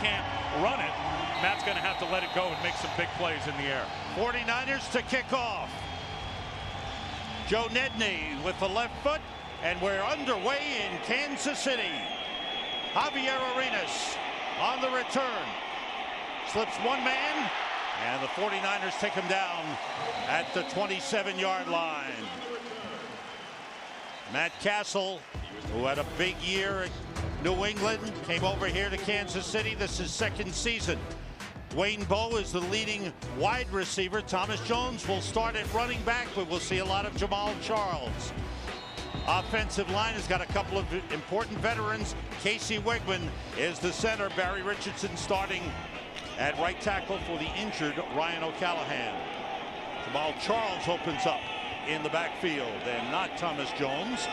can't run it, Matt's going to have to let it go and make some big plays in the air. 49ers to kick off. Joe Nedney with the left foot, and we're underway in Kansas City. Javier Arenas on the return. Slips one man, and the 49ers take him down at the 27-yard line. Matt Cassel, who had a big year at New England, came over here to Kansas City. This is second season. Dwayne Bowe is the leading wide receiver. Thomas Jones will start at running back, but we'll see a lot of Jamal Charles. Offensive line has got a couple of important veterans. Casey Wigman is the center. Barry Richardson starting at right tackle for the injured Ryan O'Callahan. Jamal Charles opens up in the backfield, and not Thomas Jones.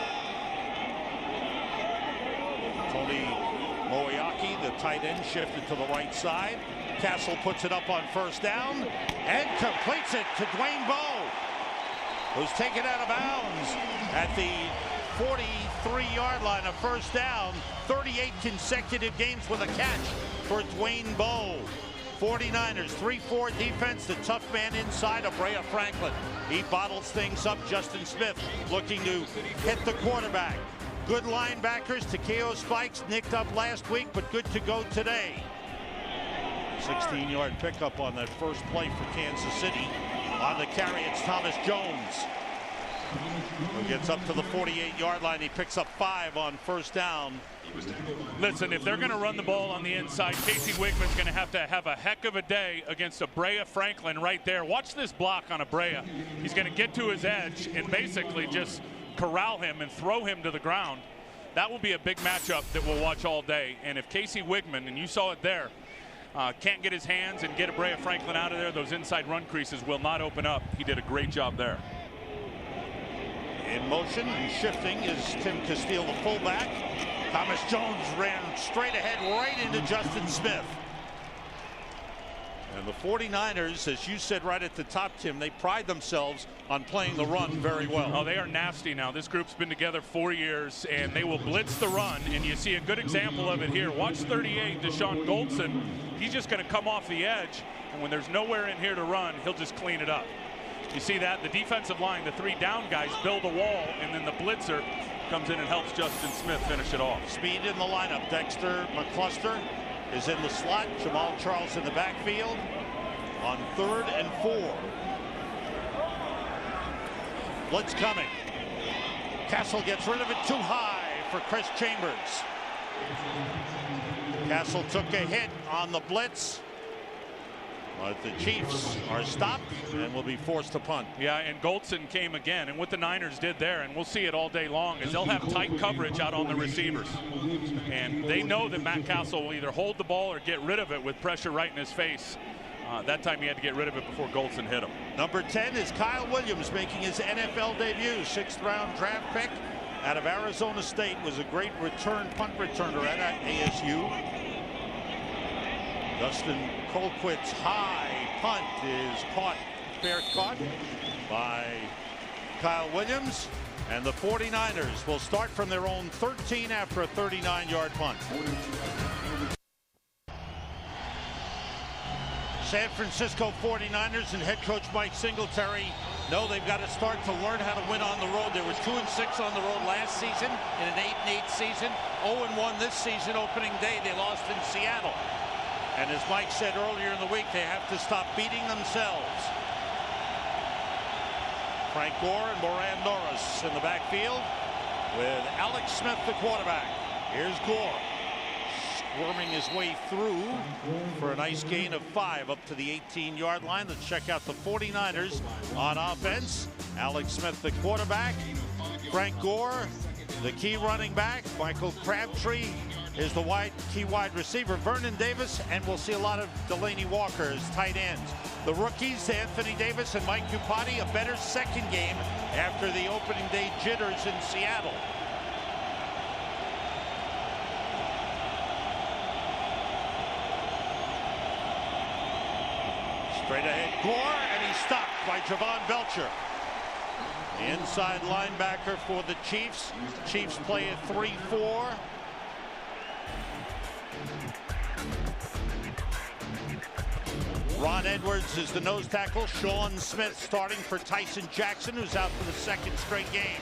Tony Moeaki, the tight end, shifted to the right side. Cassel puts it up on first down and completes it to Dwayne Bowe, who's taken out of bounds at the 43-yard line. A first down. 38 consecutive games with a catch for Dwayne Bowe. 49ers 3-4 defense. The tough man inside of Brea Franklin. He bottles things up. Justin Smith looking to hit the quarterback. Good linebackers. Takeo Spikes nicked up last week, but good to go today. 16-yard pickup on that first play for Kansas City. On the carry, it's Thomas Jones, who gets up to the 48-yard line. He picks up 5 on first down. Listen, if they're going to run the ball on the inside, Casey Wigman's going to have a heck of a day against a Brea Franklin right there. Watch this block on a Brea. He's going to get to his edge and basically just corral him and throw him to the ground. That will be a big matchup that we'll watch all day. And if Casey Wigman, and you saw it there, can't get his hands and get a Brea Franklin out of there, those inside run creases will not open up. He did a great job there. In motion and shifting is Tim Castile, the fullback. Thomas Jones ran straight ahead right into Justin Smith. And the 49ers, as you said right at the top, Tim, they pride themselves on playing the run very well. Oh, they are nasty now. This group's been together 4 years, and they will blitz the run, and you see a good example of it here. Watch 38, Deshaun Goldson. He's just going to come off the edge, and when there's nowhere in here to run, he'll just clean it up. You see that? The defensive line, the 3 down guys build a wall, and then the blitzer comes in and helps Justin Smith finish it off. Speed in the lineup. Dexter McCluster is in the slot. Jamal Charles in the backfield on 3rd and 4. Blitz coming. Cassel gets rid of it too high for Chris Chambers. Cassel took a hit on the blitz, but the Chiefs are stopped and will be forced to punt. Yeah, and Goldson came again, and what the Niners did there, and we'll see it all day long, is they'll have tight coverage out on the receivers. And they know that Matt Cassel will either hold the ball or get rid of it with pressure right in his face. That time he had to get rid of it before Goldson hit him. Number 10 is Kyle Williams, making his NFL debut. 6th-round draft pick out of Arizona State. Was a great punt returner at ASU. Dustin Colquitt's high punt is fair caught by Kyle Williams. And the 49ers will start from their own 13 after a 39-yard punt. San Francisco 49ers and head coach Mike Singletary know they've got to start to learn how to win on the road. They were 2-6 on the road last season in an 8-8 season. 0-1 this season. Opening day they lost in Seattle. And as Mike said earlier in the week, they have to stop beating themselves. Frank Gore and Moran Norris in the backfield with Alex Smith, the quarterback. Here's Gore, squirming his way through for a nice gain of 5 up to the 18-yard line. Let's check out the 49ers on offense. Alex Smith, the quarterback. Frank Gore, the key running back. Michael Crabtree is the key wide receiver. Vernon Davis, and we'll see a lot of Delaney Walker as tight ends. The rookies, Anthony Davis and Mike Dupati, a better second game after the opening day jitters in Seattle. Straight ahead, Gore, and he's stopped by Javon Belcher. The inside linebacker for the Chiefs. Chiefs play at 3-4. Ron Edwards is the nose tackle. Sean Smith starting for Tyson Jackson, who's out for the second straight game.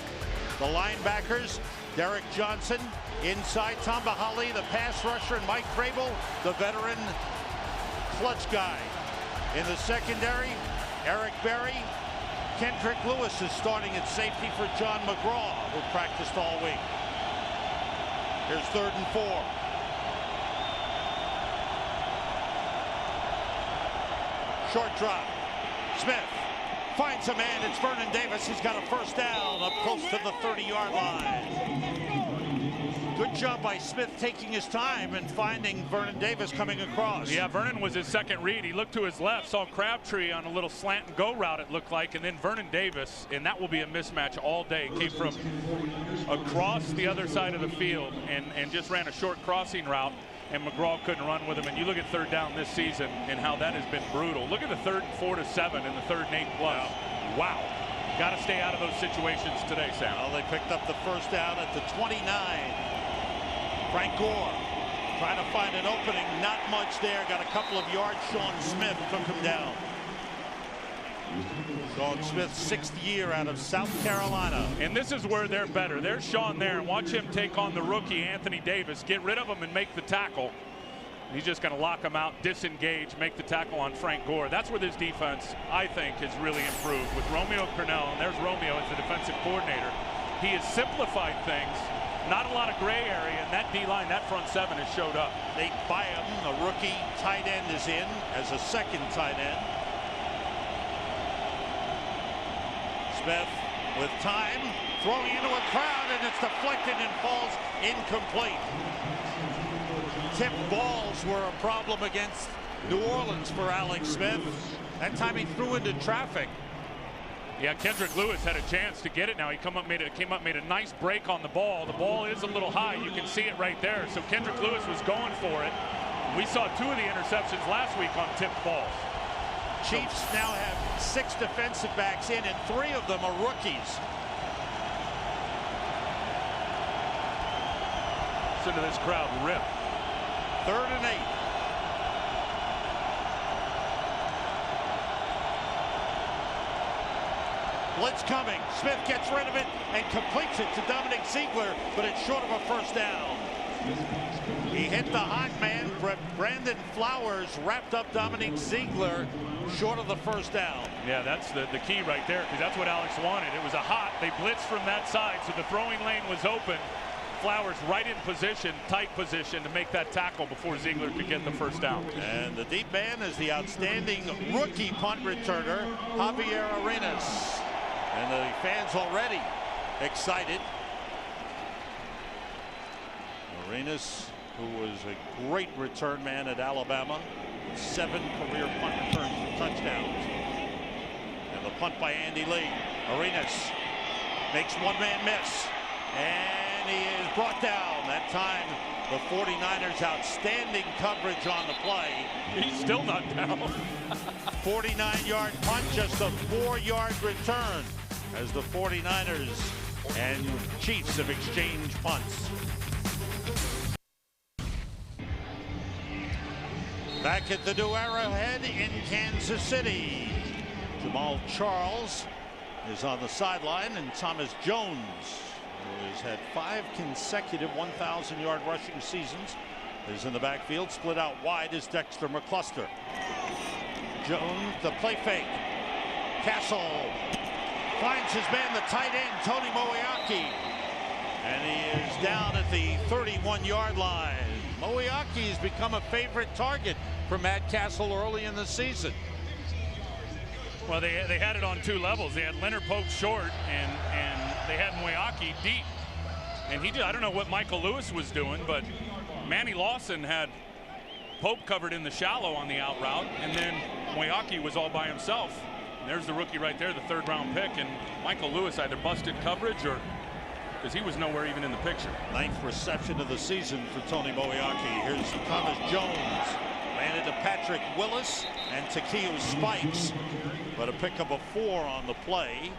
The linebackers, Derek Johnson. Inside, Tom Bahali, the pass rusher, and Mike Vrabel, the veteran clutch guy. In the secondary, Eric Berry. Kendrick Lewis is starting at safety for John McGraw, who practiced all week. Here's 3rd and 4. Short drop. Smith finds a man. It's Vernon Davis. He's got a first down up close to the 30-yard line. Good job by Smith taking his time and finding Vernon Davis coming across. Yeah, Vernon was his second read. He looked to his left, saw Crabtree on a little slant and go route, it looked like, and then Vernon Davis, and that will be a mismatch all day. Came from across the other side of the field and just ran a short crossing route, and McGraw couldn't run with him. And you look at 3rd down this season and how that has been brutal. Look at the 3rd and 4 to 7 and the 3rd and 8 plus. Wow. Got to stay out of those situations today, Sam. Well, they picked up the first down at the 29. Frank Gore trying to find an opening. Not much there. Got a couple of yards. Sean Smith took him down. Sean Smith, 6th year out of South Carolina. And this is where they're better. There's Sean there, and watch him take on the rookie, Anthony Davis. Get rid of him and make the tackle. He's just going to lock him out, disengage, make the tackle on Frank Gore. That's where this defense, I think, has really improved. With Romeo Crennel, and there's Romeo as the defensive coordinator. He has simplified things. Not a lot of gray area, and that D-line, that front 7 has showed up. Nate Byam, a rookie tight end, is in as a second tight end. Smith with time, throwing into a crowd, and it's deflected and falls incomplete. Tipped balls were a problem against New Orleans for Alex Smith. That time he threw into traffic. Yeah, Kendrick Lewis had a chance to get it now. He came up, made a nice break on the ball. The ball is a little high. You can see it right there. So Kendrick Lewis was going for it. We saw 2 of the interceptions last week on tipped balls. Chiefs now have 6 defensive backs in, and 3 of them are rookies. Listen to this crowd rip. 3rd and 8. Blitz coming. Smith gets rid of it and completes it to Dominic Ziegler, but it's short of a first down. He hit the hot man. Brandon Flowers wrapped up Dominic Ziegler short of the first down. Yeah, that's the key right there, because that's what Alex wanted. It was a hot. They blitzed from that side, so the throwing lane was open. Flowers right in position, tight position to make that tackle before Ziegler could get the first down. And the deep man is the outstanding rookie punt returner, Javier Arenas. And the fans already excited. Arenas, who was a great return man at Alabama, 7 career punt returns for touchdowns. And the punt by Andy Lee. Arenas makes one man miss. And he is brought down. That time, the 49ers outstanding coverage on the play. He's still not down. 49-yard punt, just a 4-yard return as the 49ers and Chiefs have exchanged punts. Back at the new Arrowhead in Kansas City. Jamal Charles is on the sideline, and Thomas Jones, who has had 5 consecutive 1,000-yard rushing seasons, is in the backfield. Split out wide is Dexter McCluster. Jones, the play fake. Castle finds his man, the tight end, Tony Moeaki. And he is down at the 31-yard line. Moeaki has become a favorite target for Matt Castle early in the season. Well, they had it on 2 levels. They had Leonard Pope short, and they had Moeaki deep. And he did. I don't know what Michael Lewis was doing, but Manny Lawson had Pope covered in the shallow on the out route, and then Moeaki was all by himself. And there's the rookie right there, the 3rd-round pick, and Michael Lewis either busted coverage or because he was nowhere even in the picture. 9th reception of the season for Tony Moeaki. Here's Thomas Jones. Landed to Patrick Willis and Takeo Spikes. But a pickup of 4 on the play.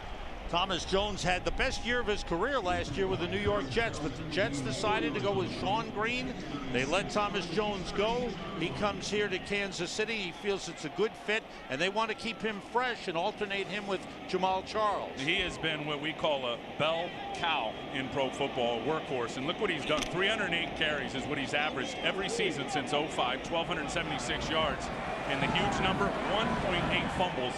Thomas Jones had the best year of his career last year with the New York Jets, but the Jets decided to go with Shawn Green. They let Thomas Jones go. He comes here to Kansas City. He feels it's a good fit, and they want to keep him fresh and alternate him with Jamaal Charles. He has been what we call a bell cow in pro football, a workhorse, and look what he's done. 308 carries is what he's averaged every season since 05, 1,276 yards, and the huge number, 1.8 fumbles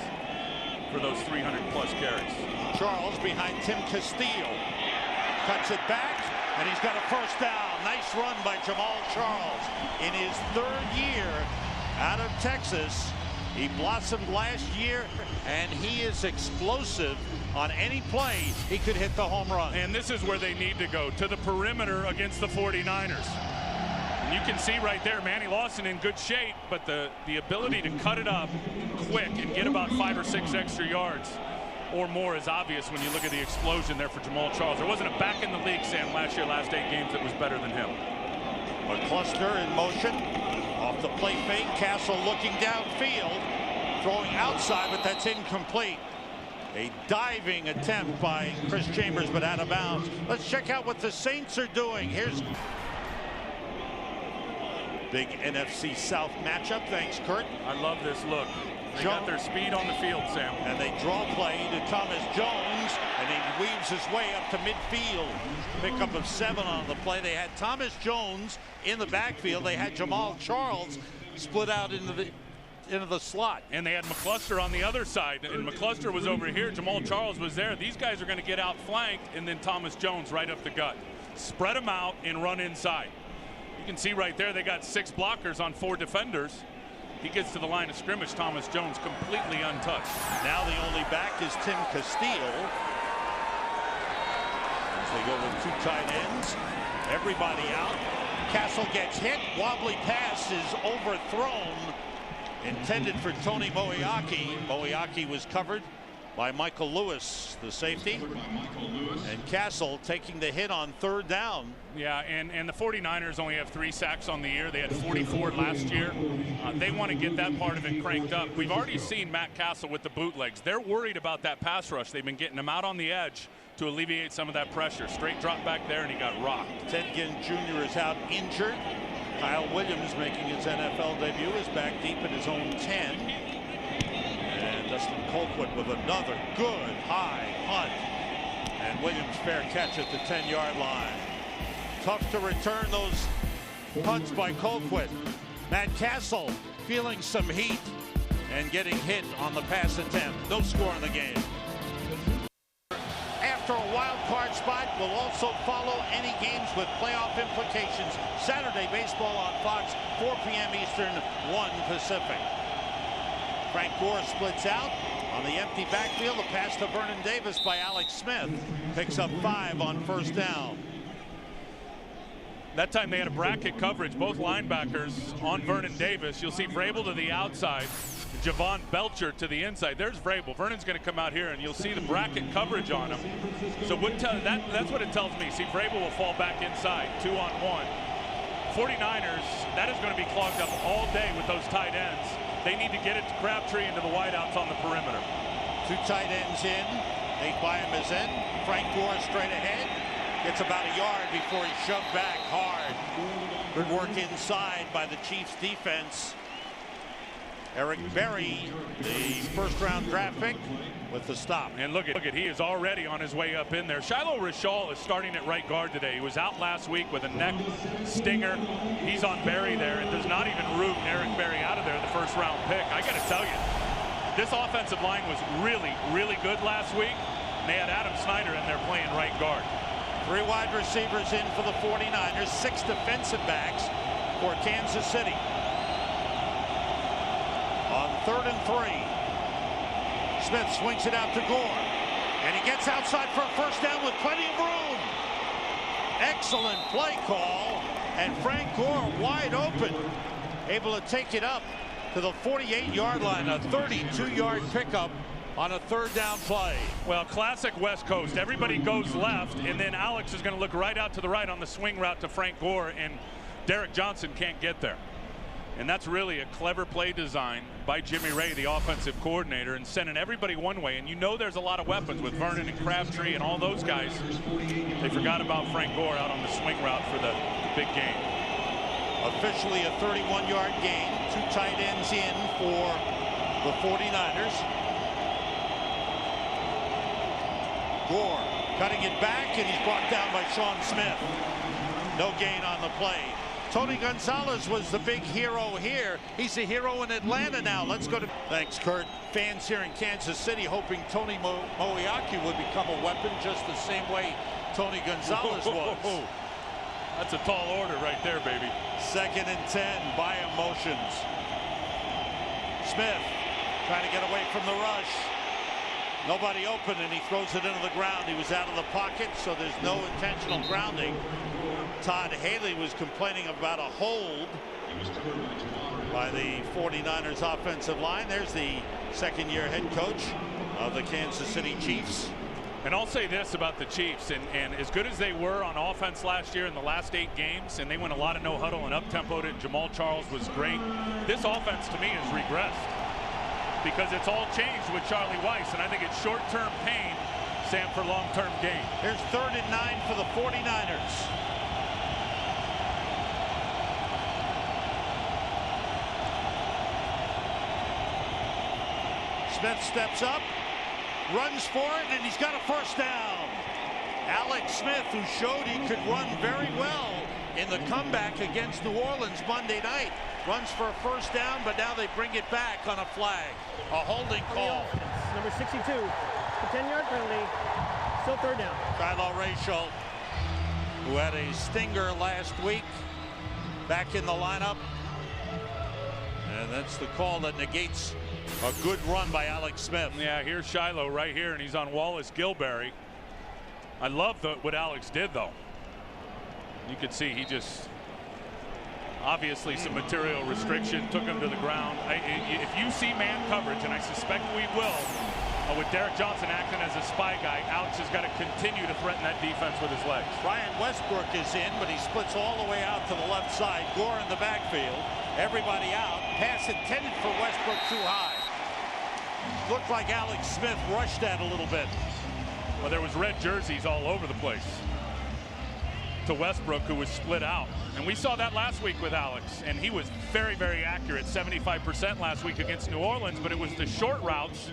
for those 300-plus carries. Charles behind Tim Castillo. Cuts it back, and he's got a first down. Nice run by Jamaal Charles. In his 3rd year out of Texas, he blossomed last year, and he is explosive on any play. He could hit the home run. And this is where they need to go, to the perimeter against the 49ers. You can see right there, Manny Lawson in good shape, but the ability to cut it up quick and get about 5 or 6 extra yards or more is obvious when you look at the explosion there for Jamaal Charles. There wasn't a back in the league, Sam, last 8 games that was better than him. McCluster in motion. Off the play fake. Castle looking downfield. Throwing outside, but that's incomplete. A diving attempt by Chris Chambers, but out of bounds. Let's check out what the Saints are doing. Here's big NFC South matchup. Thanks, Kurt. I love this look. They got their speed on the field, Sam. And they draw play to Thomas Jones, and he weaves his way up to midfield. Pickup of 7 on the play. They had Thomas Jones in the backfield. They had Jamaal Charles split out into the slot. And they had McCluster on the other side, and McCluster was over here. Jamaal Charles was there. These guys are going to get outflanked, and then Thomas Jones right up the gut. Spread them out and run inside. You can see right there they got 6 blockers on 4 defenders. He gets to the line of scrimmage. Thomas Jones completely untouched. Now the only back is Tim Castillo. As they go with 2 tight ends. Everybody out. Castle gets hit. Wobbly pass is overthrown. Intended for Tony Moeaki. Moeaki was covered by Michael Lewis, the safety. And Castle taking the hit on 3rd down. Yeah, and the 49ers only have 3 sacks on the year. They had 44 last year. They want to get that part of it cranked up. We've already seen Matt Castle with the bootlegs. They're worried about that pass rush. They've been getting him out on the edge to alleviate some of that pressure. Straight drop back there, and he got rocked. Ted Ginn Jr. is out injured. Kyle Williams, making his NFL debut, is back deep in his own 10. And Dustin Colquitt with another good high punt. And Williams fair catch at the 10-yard line. Tough to return those punts by Colquitt. Matt Castle feeling some heat and getting hit on the pass attempt. No score in the game. After a wild card spot, we'll also follow any games with playoff implications. Saturday baseball on Fox, 4 p.m. Eastern, 1 Pacific. Frank Gore splits out on the empty backfield. A pass to Vernon Davis by Alex Smith. Picks up 5 on 1st down. That time they had a bracket coverage, both linebackers on Vernon Davis. You'll see Vrabel to the outside, Javon Belcher to the inside. There's Vrabel. Vernon's going to come out here, and you'll see the bracket coverage on him. So that's what it tells me. See, Vrabel will fall back inside, 2-on-1. 49ers, that is going to be clogged up all day with those tight ends. They need to get it to Crabtree into the wideouts on the perimeter. 2 tight ends in. Nate Byam is in. Frank Gore straight ahead. Gets about a yard before he's shoved back hard. Good work inside by the Chiefs defense. Eric Berry, the 1st-round draft pick, with the stop. And look at he is already on his way up in there. Shiloh Rishal is starting at right guard today. He was out last week with a neck stinger. He's on Berry there, and does not even root Eric Berry out of there, the 1st-round pick. I got to tell you, this offensive line was really, really good last week. And they had Adam Snyder in there playing right guard. 3 wide receivers in for the 49ers, 6 defensive backs for Kansas City. On 3rd and 3, Smith swings it out to Gore, and he gets outside for a 1st down with plenty of room. Excellent play call, and Frank Gore wide open, able to take it up to the 48-yard line, a 32-yard pickup on a 3rd down play. Well, classic West Coast. Everybody goes left, and then Alex is going to look right out to the right on the swing route to Frank Gore, and Derek Johnson can't get there. And that's really a clever play design by Jimmy Ray, the offensive coordinator, and sending everybody one way. And you know there's a lot of weapons with Vernon and Crabtree and all those guys. They forgot about Frank Gore out on the swing route for the big game. Officially a 31-yard gain. 2 tight ends in for the 49ers. Gore cutting it back, and he's brought down by Sean Smith. No gain on the play. Tony Gonzalez was the big hero here. He's a hero in Atlanta now. Let's go to... Thanks, Kurt. Fans here in Kansas City hoping Tony Moeaki would become a weapon just the same way Tony Gonzalez was. That's a tall order right there, baby. 2nd and 10 by emotions. Smith trying to get away from the rush. Nobody open, and he throws it into the ground. He was out of the pocket, so there's no intentional grounding. Todd Haley was complaining about a hold by the 49ers offensive line. There's the 2nd-year head coach of the Kansas City Chiefs. And I'll say this about the Chiefs, and as good as they were on offense last year in the last 8 games, and they went a lot of no huddle and up-tempoed it, and Jamal Charles was great, this offense to me has regressed because it's all changed with Charlie Weiss, and I think it's short-term pain, Sam, for long-term gain. Here's 3rd and 9 for the 49ers. Smith steps up, runs for it, and he's got a first down. Alex Smith, who showed he could run very well in the comeback against New Orleans Monday night, runs for a first down, but now they bring it back on a flag. A holding call. Number 62, a 10-yard penalty, still 3rd down. Kylo Rachel, who had a stinger last week, back in the lineup. And that's the call that negates a good run by Alex Smith. Yeah, here's Shiloh right here, and he's on Wallace Gilberry. I love what Alex did, though. You could see he just, obviously some material restriction, took him to the ground. If you see man coverage, and I suspect we will, with Derek Johnson acting as a spy guy, Alex has got to continue to threaten that defense with his legs. Ryan Westbrook is in, but he splits all the way out to the left side. Gore in the backfield. Everybody out. Pass intended for Westbrook too high. Looked like Alex Smith rushed that a little bit. Well, there was red jerseys all over the place to Westbrook, who was split out. And we saw that last week with Alex, and he was very, very accurate, 75% last week against New Orleans, but it was the short routes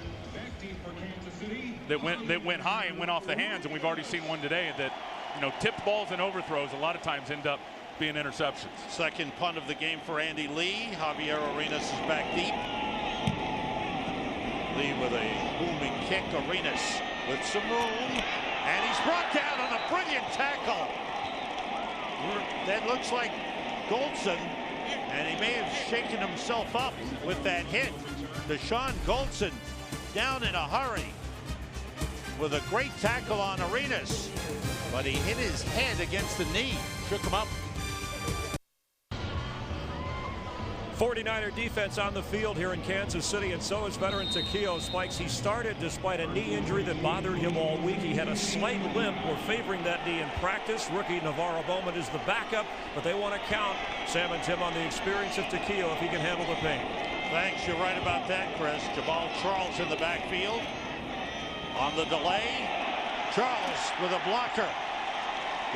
that went high and went off the hands, and we've already seen one today that, you know, tipped balls and overthrows a lot of times end up being interceptions. 2nd punt of the game for Andy Lee. Javier Arenas is back deep. Lee with a booming kick. Arenas with some room, and he's brought down on a brilliant tackle. That looks like Goldson, and he may have shaken himself up with that hit. Deshaun Goldson down in a hurry with a great tackle on Arenas, but he hit his head against the knee, shook him up. 49er defense on the field here in Kansas City, and so is veteran Takeo Spikes. He started despite a knee injury that bothered him all week. He had a slight limp. We're favoring that knee in practice. Rookie Navarro Bowman is the backup, but they want to count Sam and Tim on the experience of Takeo if he can handle the pain. Thanks, you're right about that, Chris. Jamal Charles in the backfield. On the delay, Charles with a blocker.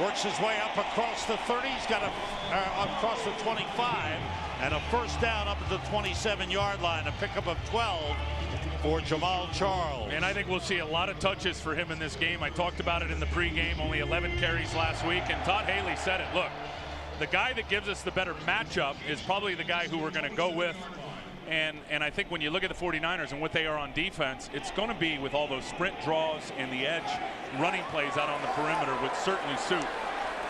Works his way up across the 30. He's got across the 25. And a first down up at the 27-yard line. A pickup of 12 for Jamal Charles. And I think we'll see a lot of touches for him in this game. I talked about it in the pregame. Only 11 carries last week. And Todd Haley said it. Look, the guy that gives us the better matchup is probably the guy who we're going to go with. And I think when you look at the 49ers and what they are on defense, it's going to be with all those sprint draws and the edge running plays out on the perimeter would certainly suit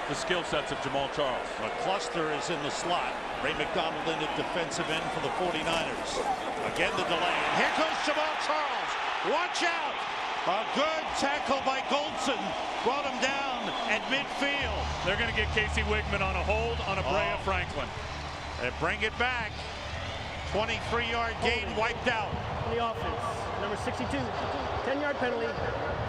the skill sets of Jamal Charles. McCluster is in the slot. Ray McDonald in at defensive end for the 49ers. Again the delay. And here goes Jamal Charles. Watch out. A good tackle by Goldson. Brought him down at midfield. They're going to get Casey Wigman on a hold on a Brea Franklin. And bring it back. 23-yard gain wiped out. on the offense. Number 62, 10-yard penalty,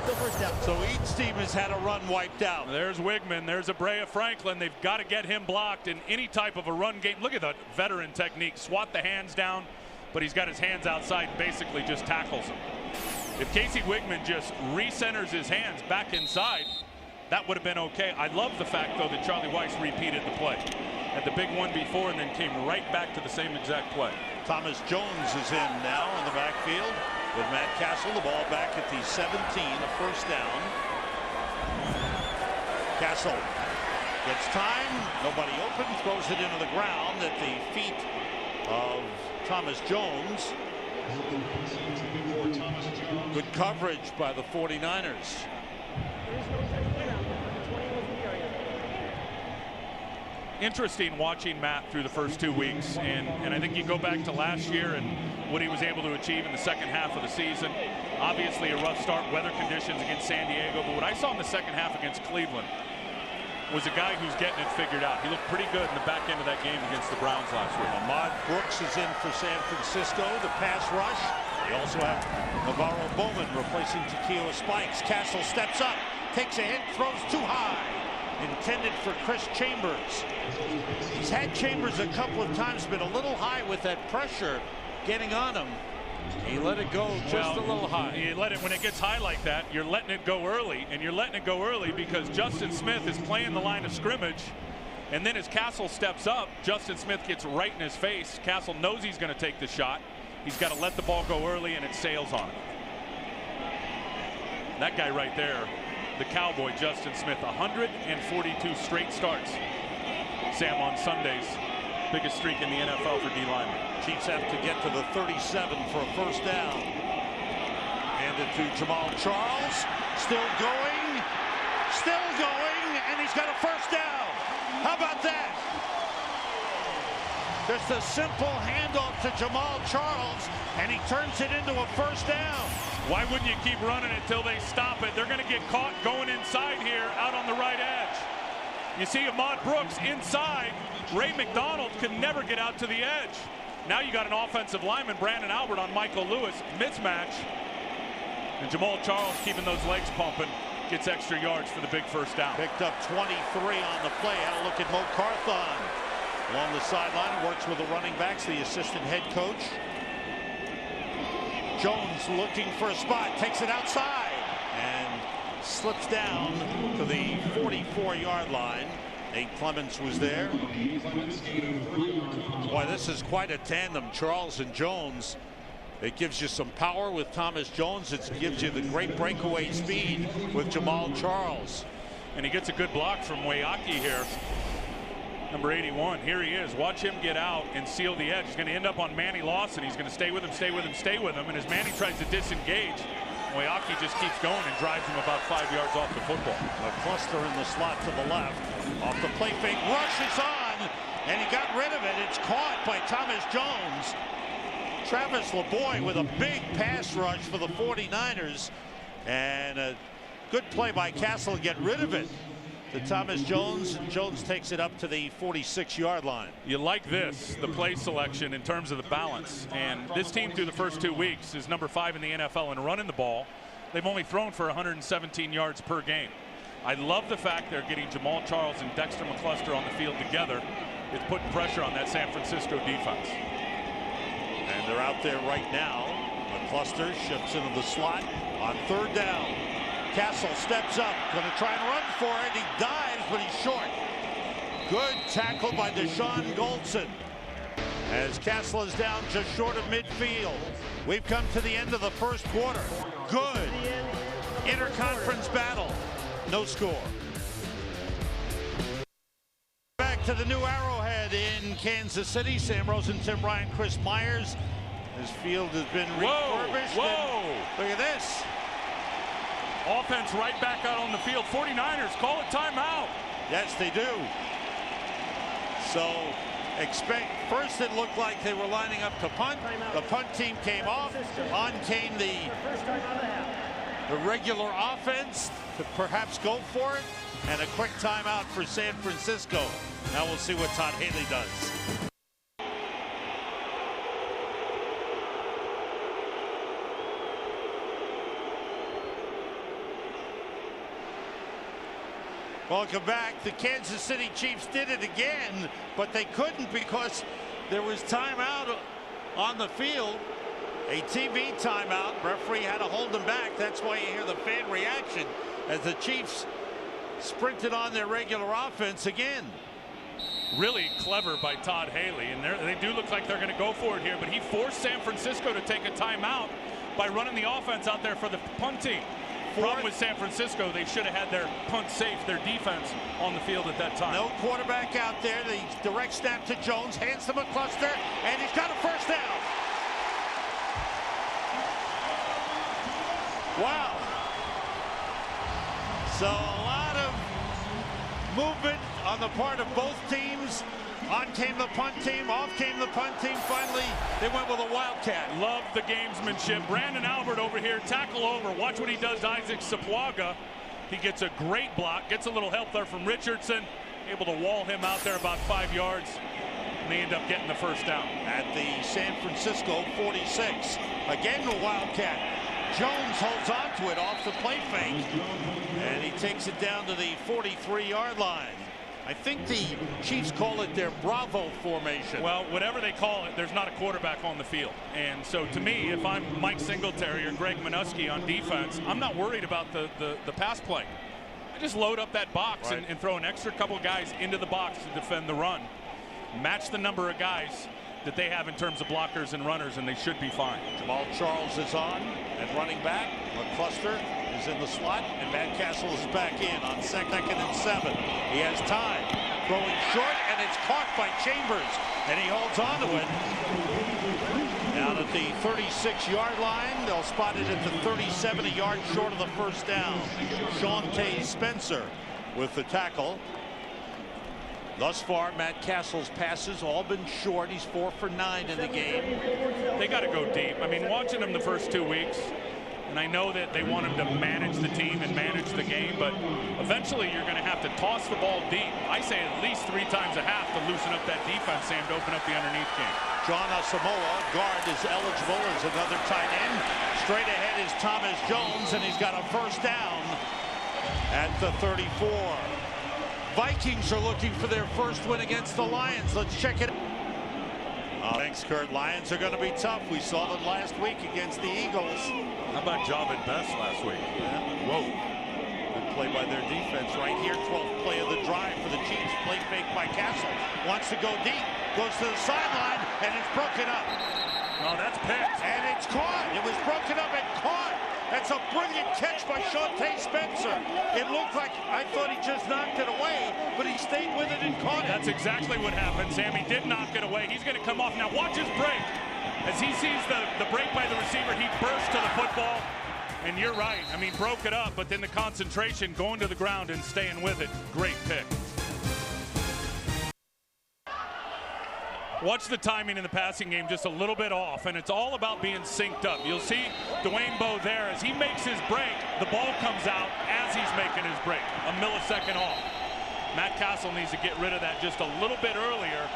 still first down. So each team has had a run wiped out. There's Wigman. There's Brea Franklin. They've got to get him blocked in any type of a run game. Look at the veteran technique. Swat the hands down, but he's got his hands outside and basically just tackles him. If Casey Wigman just recenters his hands back inside, that would have been okay. I love the fact, though, that Charlie Weiss repeated the play. Had the big one before and then came right back to the same exact play. Thomas Jones is in now in the backfield with Matt Castle. The ball back at the 17, a first down. Castle gets time, nobody open, throws it into the ground at the feet of Thomas Jones. Good coverage by the 49ers. Interesting watching Matt through the first 2 weeks, and I think you go back to last year and what he was able to achieve in the second half of the season. Obviously a rough start, weather conditions against San Diego, but what I saw in the second half against Cleveland was a guy who's getting it figured out. He looked pretty good in the back end of that game against the Browns last week. Ahmad Brooks is in for San Francisco, the pass rush. They also have Navarro Bowman replacing Takeo Spikes. Castle steps up, takes a hit, throws too high. Intended for Chris Chambers. He's had Chambers a couple of times, been a little high with that pressure getting on him. He let it go just a little high. You let it, when it gets high like that, you're letting it go early, and you're letting it go early because Justin Smith is playing the line of scrimmage, and then as Castle steps up, Justin Smith gets right in his face. Castle knows he's going to take the shot. He's got to let the ball go early, and it sails on him. That guy right there, the Cowboy, Justin Smith, 142 straight starts. Sam, on Sundays, biggest streak in the NFL for D linemen. Chiefs have to get to the 37 for a first down. Hand it to Jamal Charles. Still going, and he's got a first down. How about that? Just a simple handoff to Jamal Charles, and he turns it into a first down. Why wouldn't you keep running it till they stop it? They're going to get caught going inside here out on the right edge. You see Ahmad Brooks inside. Ray McDonald could never get out to the edge. Now you got an offensive lineman, Brandon Albert, on Michael Lewis. Mismatch. And Jamal Charles keeping those legs pumping. Gets extra yards for the big first down. Picked up 23 on the play. Had a look at Mo Carthon along the sideline. Works with the running backs, the assistant head coach. Jones looking for a spot, takes it outside and slips down to the 44-yard line. Nate Clements was there. Boy, this is quite a tandem, Charles and Jones. It gives you some power with Thomas Jones. It gives you the great breakaway speed with Jamal Charles. And he gets a good block from Wayaki here. Number 81, here he is. Watch him get out and seal the edge. He's going to end up on Manny Lawson. He's going to stay with him, stay with him, stay with him. And as Manny tries to disengage, Wayaki just keeps going and drives him about 5 yards off the football. McCluster in the slot to the left. Off the play fake, rush is on, and he got rid of it. It's caught by Thomas Jones. Travis LeBoy with a big pass rush for the 49ers. And a good play by Castle to get rid of it. To Thomas Jones. Jones takes it up to the 46-yard line. You like this, the play selection in terms of the balance. And this team through the first 2 weeks is number 5 in the NFL in running the ball. They've only thrown for 117 yards per game. I love the fact they're getting Jamal Charles and Dexter McCluster on the field together. It's putting pressure on that San Francisco defense. And they're out there right now. McCluster shifts into the slot on third down. Castle steps up, going to try and run for it. He dives, but he's short. Good tackle by Deshaun Goldson. As Castle is down just short of midfield. We've come to the end of the first quarter. Good interconference battle. No score. Back to the new Arrowhead in Kansas City. Sam Rosen, Tim Ryan, Chris Myers. This field has been refurbished. Whoa! Look at this. Offense right back out on the field. 49ers call it timeout. Yes, they do. So first it looked like they were lining up to punt. The punt team came off. On came the regular offense to perhaps go for it. And a quick timeout for San Francisco. Now we'll see what Todd Haley does. Welcome back. The Kansas City Chiefs did it again, but they couldn't because there was timeout on the field. A TV timeout. Referee had to hold them back. That's why you hear the fan reaction as the Chiefs sprinted on their regular offense again. Really clever by Todd Haley, and they do look like they're going to go for it here, but he forced San Francisco to take a timeout by running the offense out there for the punt team. Problem with San Francisco, they should have had their punt safe, their defense on the field at that time. No quarterback out there. The direct snap to Jones, hands to McCluster, and he's got a first down. Wow. So a lot of movement on the part of both teams. On came the punt team, off came the punt team. Finally, they went with a wildcat. Love the gamesmanship. Brandon Albert over here, tackle over. Watch what he does to Isaac Sapuaga. He gets a great block, gets a little help there from Richardson, able to wall him out there about 5 yards, and they end up getting the first down. At the San Francisco 46, again the wildcat. Jones holds on to it off the play fake, and he takes it down to the 43-yard line. I think the Chiefs call it their Bravo formation. Well, whatever they call it, there's not a quarterback on the field. And so to me, if I'm Mike Singletary or Greg Minuski on defense, I'm not worried about the pass play. I just load up that box and throw an extra couple guys into the box to defend the run. Match the number of guys that they have in terms of blockers and runners, and they should be fine. Jamal Charles is on at running back. McCluster is in the slot, and Matt Castle is back in on second and 7. He has time, throwing short, and it's caught by Chambers, and he holds on to it. Down at the 36-yard line, they'll spot it at the 37, a yard short of the first down. Shawntae Spencer with the tackle. Thus far, Matt Castle's passes all been short. He's 4 for 9 in the game. They got to go deep. I mean, watching him the first 2 weeks, and I know that they want him to manage the team and manage the game, but eventually you're going to have to toss the ball deep. I say at least 3 times a half to loosen up that defense, Sam, to open up the underneath game. John Asamoah, guard, is eligible as another tight end. Straight ahead is Thomas Jones, and he's got a first down at the 34. Vikings are looking for their first win against the Lions. Let's check it out. Thanks, Kurt. Lions are going to be tough. We saw them last week against the Eagles. How about Jabin Best last week? Yeah. Whoa. Good play by their defense right here. 12th play of the drive for the Chiefs. Play fake by Castle. Wants to go deep. Goes to the sideline, and it's broken up. Oh, that's picked. And it's caught. It was broken up and caught. That's a brilliant catch by Shawntae Spencer. It looked like, I thought he just knocked it away, but he stayed with it and caught it. That's exactly what happened, Sam. He did knock it away. He's going to come off. Now watch his break. As he sees the break by the receiver, he bursts to the football. And you're right. I mean, broke it up, but then the concentration, going to the ground and staying with it. Great pick. Watch the timing in the passing game just a little bit off, and it's all about being synced up. You'll see Dwayne Bowe there. As he makes his break, the ball comes out as he's making his break, a millisecond off. Matt Castle needs to get rid of that just a little bit earlier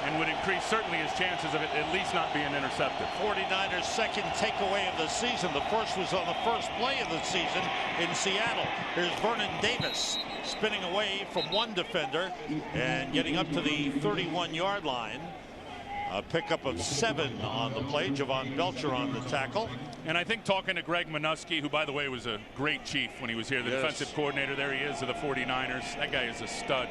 and would increase certainly his chances of it at least not being intercepted. 49ers' second takeaway of the season. The first was on the first play of the season in Seattle. Here's Vernon Davis spinning away from one defender and getting up to the 31-yard line. A pickup of 7 on the play. Javon Belcher on the tackle. And I think talking to Greg Minuski, who, by the way, was a great chief when he was here, the defensive coordinator, there he is, of the 49ers. That guy is a stud.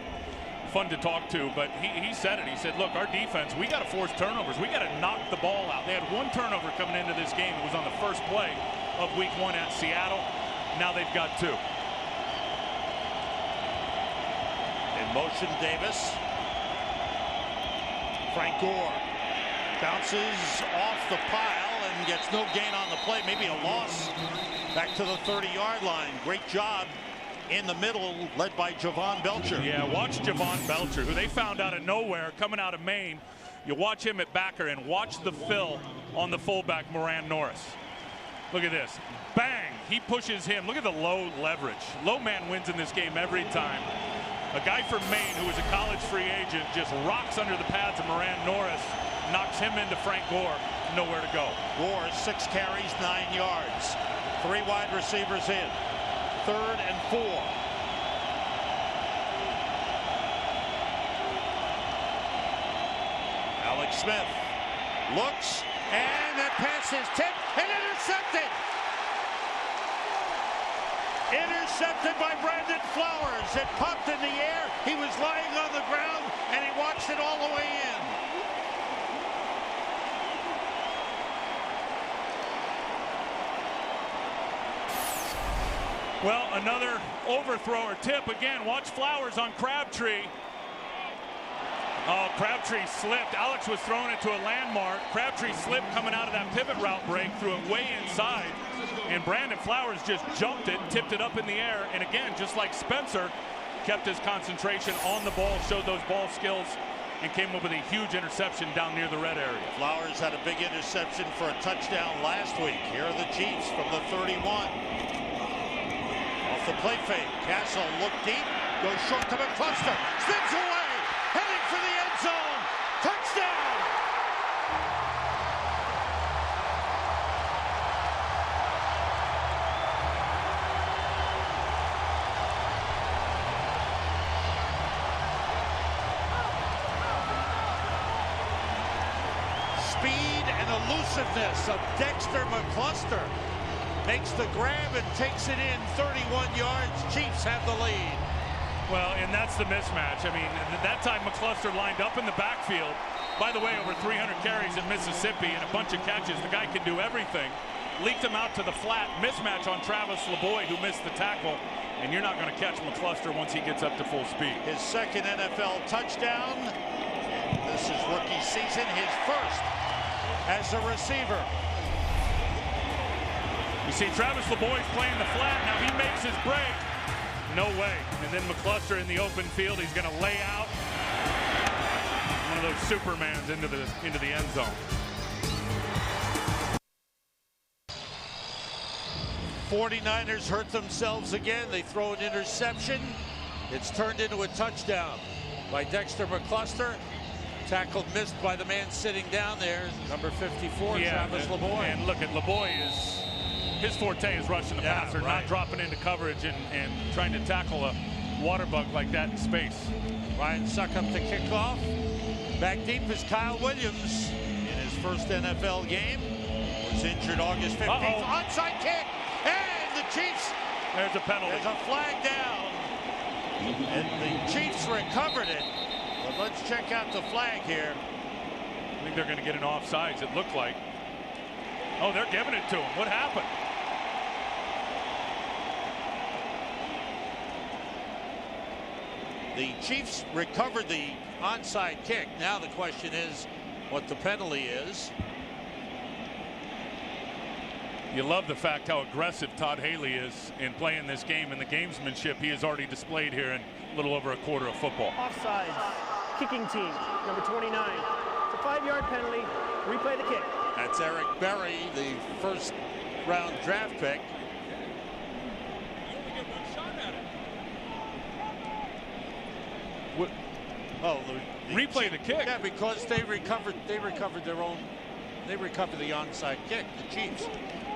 Fun to talk to, but he said it. He said, look, our defense, we got to force turnovers. We got to knock the ball out. They had 1 turnover coming into this game. It was on the first play of week 1 at Seattle. Now they've got 2. In motion, Davis. Frank Gore bounces off the pile and gets no gain on the play. Maybe a loss back to the 30-yard line. Great job in the middle, led by Javon Belcher. Yeah, watch Javon Belcher, who they found out of nowhere coming out of Maine. You watch him at backer and watch the fill on the fullback, Moran Norris. Look at this. Bang! He pushes him. Look at the low leverage. Low man wins in this game every time. A guy from Maine who was a college free agent just rocks under the pads of Moran Norris, knocks him into Frank Gore. Nowhere to go. Gore, 6 carries, 9 yards. 3 wide receivers in. 3rd and 4. Smith looks, and that pass is tipped and intercepted. Intercepted by Brandon Flowers. It popped in the air. He was lying on the ground, and he watched it all the way in. Well, another overthrow or tip. Again, watch Flowers on Crabtree. Oh, Crabtree slipped. Alex was throwing it to a landmark. Crabtree slipped coming out of that pivot route break, threw it way inside. And Brandon Flowers just jumped it, tipped it up in the air. And again, just like Spencer, kept his concentration on the ball, showed those ball skills, and came up with a huge interception down near the red area. Flowers had a big interception for a touchdown last week. Here are the Chiefs from the 31. Off the play fake. Castle looked deep, goes short to McCluster. Spins away, heading for the end zone. Touchdown! Speed and elusiveness of Dexter McCluster makes the grab and takes it in 31 yards. Chiefs have the lead. Well, and that's the mismatch. I mean, that time McCluster lined up in the backfield. By the way, over 300 carries in Mississippi and a bunch of catches. The guy can do everything. Leaked him out to the flat. Mismatch on Travis LeBoy, who missed the tackle. And you're not going to catch McCluster once he gets up to full speed. His second NFL touchdown. This is rookie season, his first as a receiver. You see Travis LeBoy's playing the flat. Now he makes his break. No way. And then McCluster in the open field. He's going to lay out one of those Supermans into the end zone. '49ers hurt themselves again. They throw an interception. It's turned into a touchdown by Dexter McCluster. Tackle missed by the man sitting down there, number 54, Travis LeBoy. And look at LeBoy his forte is rushing the passer, right. not dropping into coverage and trying to tackle a water bug like that in space. Ryan Succop to kick off. Back deep is Kyle Williams in his first NFL game. Was injured August 15th. Onside kick, and the Chiefs. There's a penalty. There's a flag down, and the Chiefs recovered it. But let's check out the flag here. I think they're going to get an offsides, it looked like. Oh, they're giving it to him. What happened? The Chiefs recovered the onside kick. Now the question is what the penalty is. You love the fact how aggressive Todd Haley is in playing this game and the gamesmanship he has already displayed here in a little over a quarter of football. Offsides. Kicking team, number 29. It's a 5-yard penalty. Replay the kick. That's Eric Berry, the first round draft pick. What? Oh, replay the kick. Yeah, because they recovered their own. They recovered the onside kick, the Chiefs.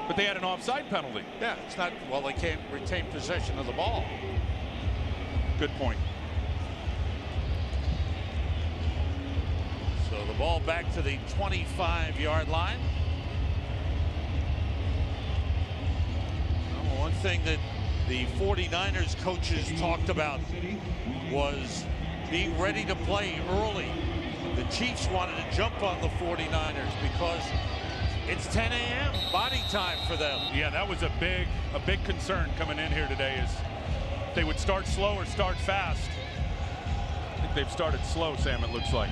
But they had an offside penalty. Yeah, it's not. Well, they can't retain possession of the ball. Good point. So the ball back to the 25-yard line. Well, one thing that the 49ers coaches talked about was being ready to play early. The Chiefs wanted to jump on the 49ers because it's 10 a.m. body time for them. Yeah, that was a big concern coming in here today is they would start slow or start fast. I think they've started slow, Sam, it looks like.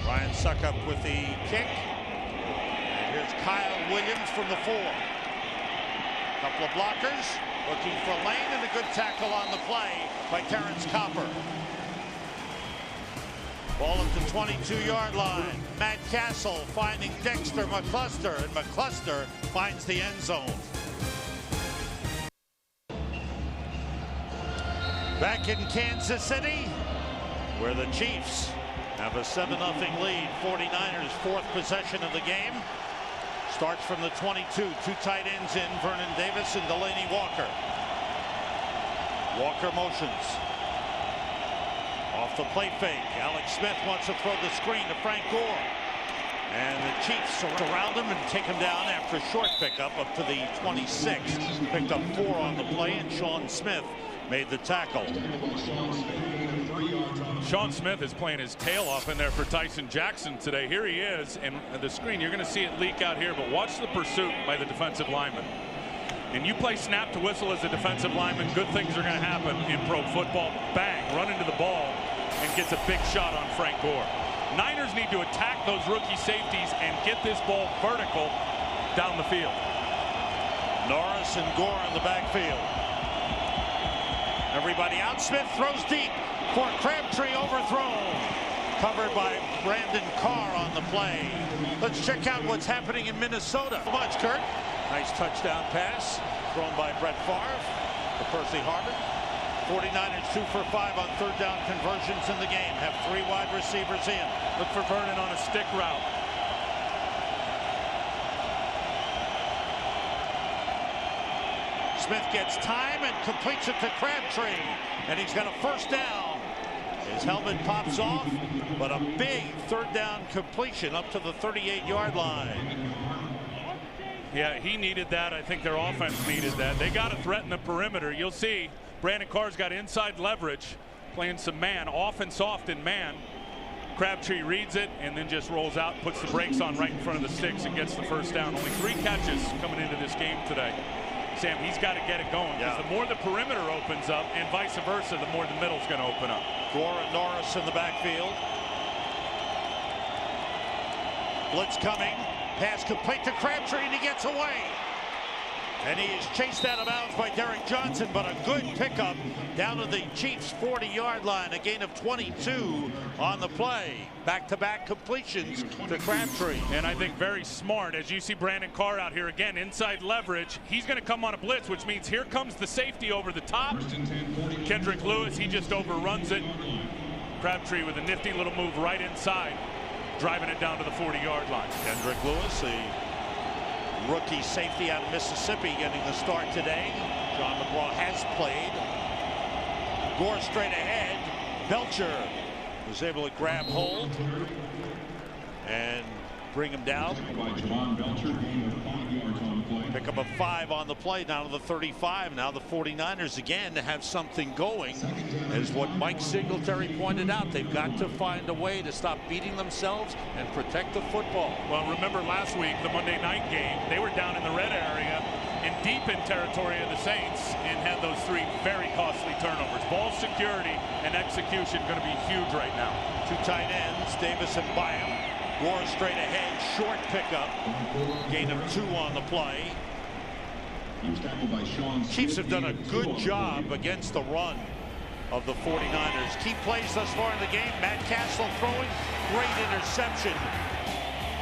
Ryan Succop with the kick. And here's Kyle Williams from the 4. Couple of blockers looking for Lane, and a good tackle on the play by Terrence Copper. Ball at the 22-yard line. Matt Castle finding Dexter McCluster, and McCluster finds the end zone. Back in Kansas City, where the Chiefs have a 7-0 lead. 49ers fourth possession of the game. Starts from the 22. Two tight ends in, Vernon Davis and Delaney Walker. Walker motions. Off the play fake. Alex Smith wants to throw the screen to Frank Gore. And the Chiefs surround him and take him down after a short pickup up to the 26. Picked up 4 on the play, and Sean Smith made the tackle. Sean Smith is playing his tail off in there for Tyson Jackson today. Here he is, and the screen, you're going to see it leak out here, but watch the pursuit by the defensive lineman. And you play snap to whistle as a defensive lineman, good things are going to happen in pro football. Bang, run into the ball, and gets a big shot on Frank Gore. Niners need to attack those rookie safeties and get this ball vertical down the field. Norris and Gore in the backfield. Everybody out. Smith throws deep for Crabtree, overthrown. Covered by Brandon Carr on the play. Let's check out what's happening in Minnesota. Much, Kurt. Nice touchdown pass thrown by Brett Favre to Percy Harvin. 49ers 2 for 5 on third down conversions in the game. Have 3 wide receivers in. Look for Vernon on a stick route. Smith gets time and completes it to Crabtree. And he's got a first down. His helmet pops off, but a big third down completion up to the 38-yard line. Yeah, he needed that. I think their offense needed that. They got to threaten the perimeter. You'll see Brandon Carr's got inside leverage, playing some man, off and soft in man. Crabtree reads it and then just rolls out, puts the brakes on right in front of the sticks and gets the first down. Only 3 catches coming into this game today. Sam, he's got to get it going, because the more the perimeter opens up and vice versa, the more the middle's going to open up. Gore and Norris in the backfield. Blitz coming. Pass complete to Crabtree, and he gets away. And he is chased out of bounds by Derek Johnson, but a good pickup down to the Chiefs' 40-yard line. A gain of 22 on the play. Back-to-back completions to Crabtree. And I think very smart, as you see Brandon Carr out here again, inside leverage. He's going to come on a blitz, which means here comes the safety over the top. Kendrick Lewis, he just overruns it. Crabtree with a nifty little move right inside, driving it down to the 40-yard line. Kendrick Lewis, the rookie safety out of Mississippi, getting the start today. John McGraw has played. Gore straight ahead. Belcher was able to grab hold and bring him down. Pick up a 5 on the play, down to the 35. Now the 49ers again have something going. As what Mike Singletary pointed out, they've got to find a way to stop beating themselves and protect the football. Well, remember last week, the Monday night game, they were down in the red area and deep in territory of the Saints and had those 3 very costly turnovers. Ball security and execution going to be huge right now. 2 tight ends, Davis and Byam. Gore straight ahead, short pickup. Gain of 2 on the play. Chiefs have done a good job against the run of the 49ers. Key plays thus far in the game. Matt Castle throwing. Great interception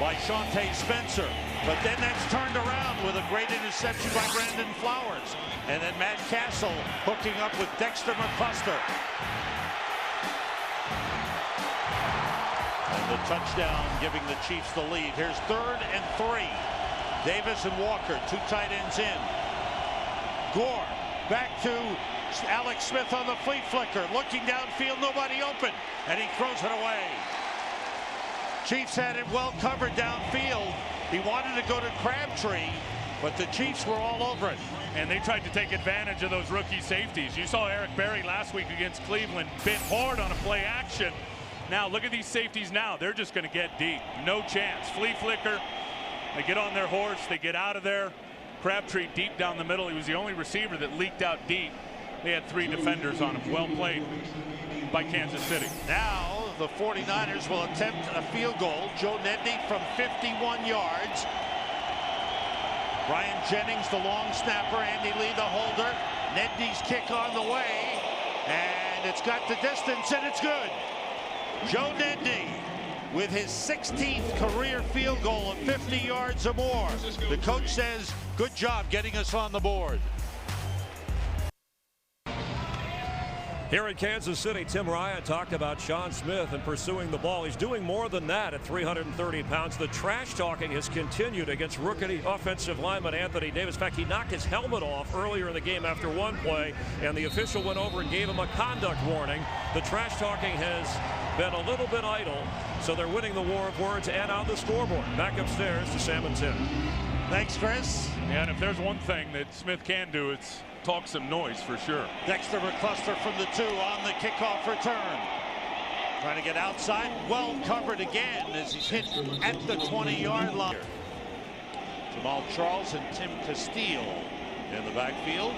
by Shante Spencer. But then that's turned around with a great interception by Brandon Flowers. And then Matt Castle hooking up with Dexter McCluster. And the touchdown giving the Chiefs the lead. Here's 3rd and 3. Davis and Walker, 2 tight ends in. Gore back to Alex Smith on the flea flicker. Looking downfield, nobody open. And he throws it away. Chiefs had it well covered downfield. He wanted to go to Crabtree, but the Chiefs were all over it. And they tried to take advantage of those rookie safeties. You saw Eric Berry last week against Cleveland bit hard on a play action. Now look at these safeties now. They're just going to get deep. No chance. Flea flicker. They get on their horse. They get out of there. Crabtree deep down the middle. He was the only receiver that leaked out deep. They had 3 defenders on him. Well played by Kansas City. Now the 49ers will attempt a field goal. Joe Nedney from 51 yards. Brian Jennings, the long snapper. Andy Lee, the holder. Nedney's kick on the way. And it's got the distance, and it's good. Joe Nedney with his 16th career field goal of 50 yards or more. The coach says, good job getting us on the board. Here in Kansas City, Tim Ryan talked about Sean Smith and pursuing the ball. He's doing more than that at 330 pounds. The trash talking has continued against rookie offensive lineman Anthony Davis. In fact, he knocked his helmet off earlier in the game after one play, and the official went over and gave him a conduct warning. The trash talking has been a little bit idle, so they're winning the war of words and on the scoreboard. Back upstairs to Sam and Tim. Thanks, Chris. Yeah, and if there's one thing that Smith can do, it's talk some noise for sure. Dexter McCluster from the 2 on the kickoff return. Trying to get outside. Well covered again as he's hit at the 20-yard line. Jamal Charles and Tim Castile in the backfield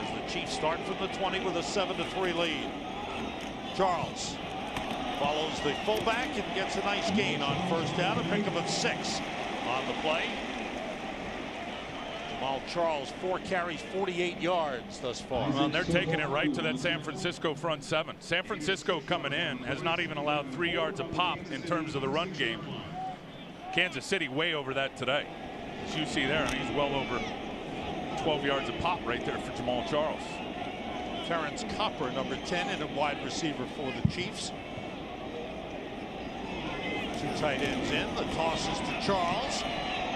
as the Chiefs start from the 20 with a 7-3 lead. Charles follows the fullback and gets a nice gain on first down, a pickup of 6 on the play. Jamal Charles, 4 carries, 48 yards thus far. Well, they're taking it right to that San Francisco front 7. San Francisco coming in has not even allowed 3 yards a pop in terms of the run game. Kansas City way over that today. As you see there, he's well over 12 yards a pop right there for Jamal Charles. Terrence Copper, number 10, and a wide receiver for the Chiefs. 2 tight ends in. The toss is to Charles.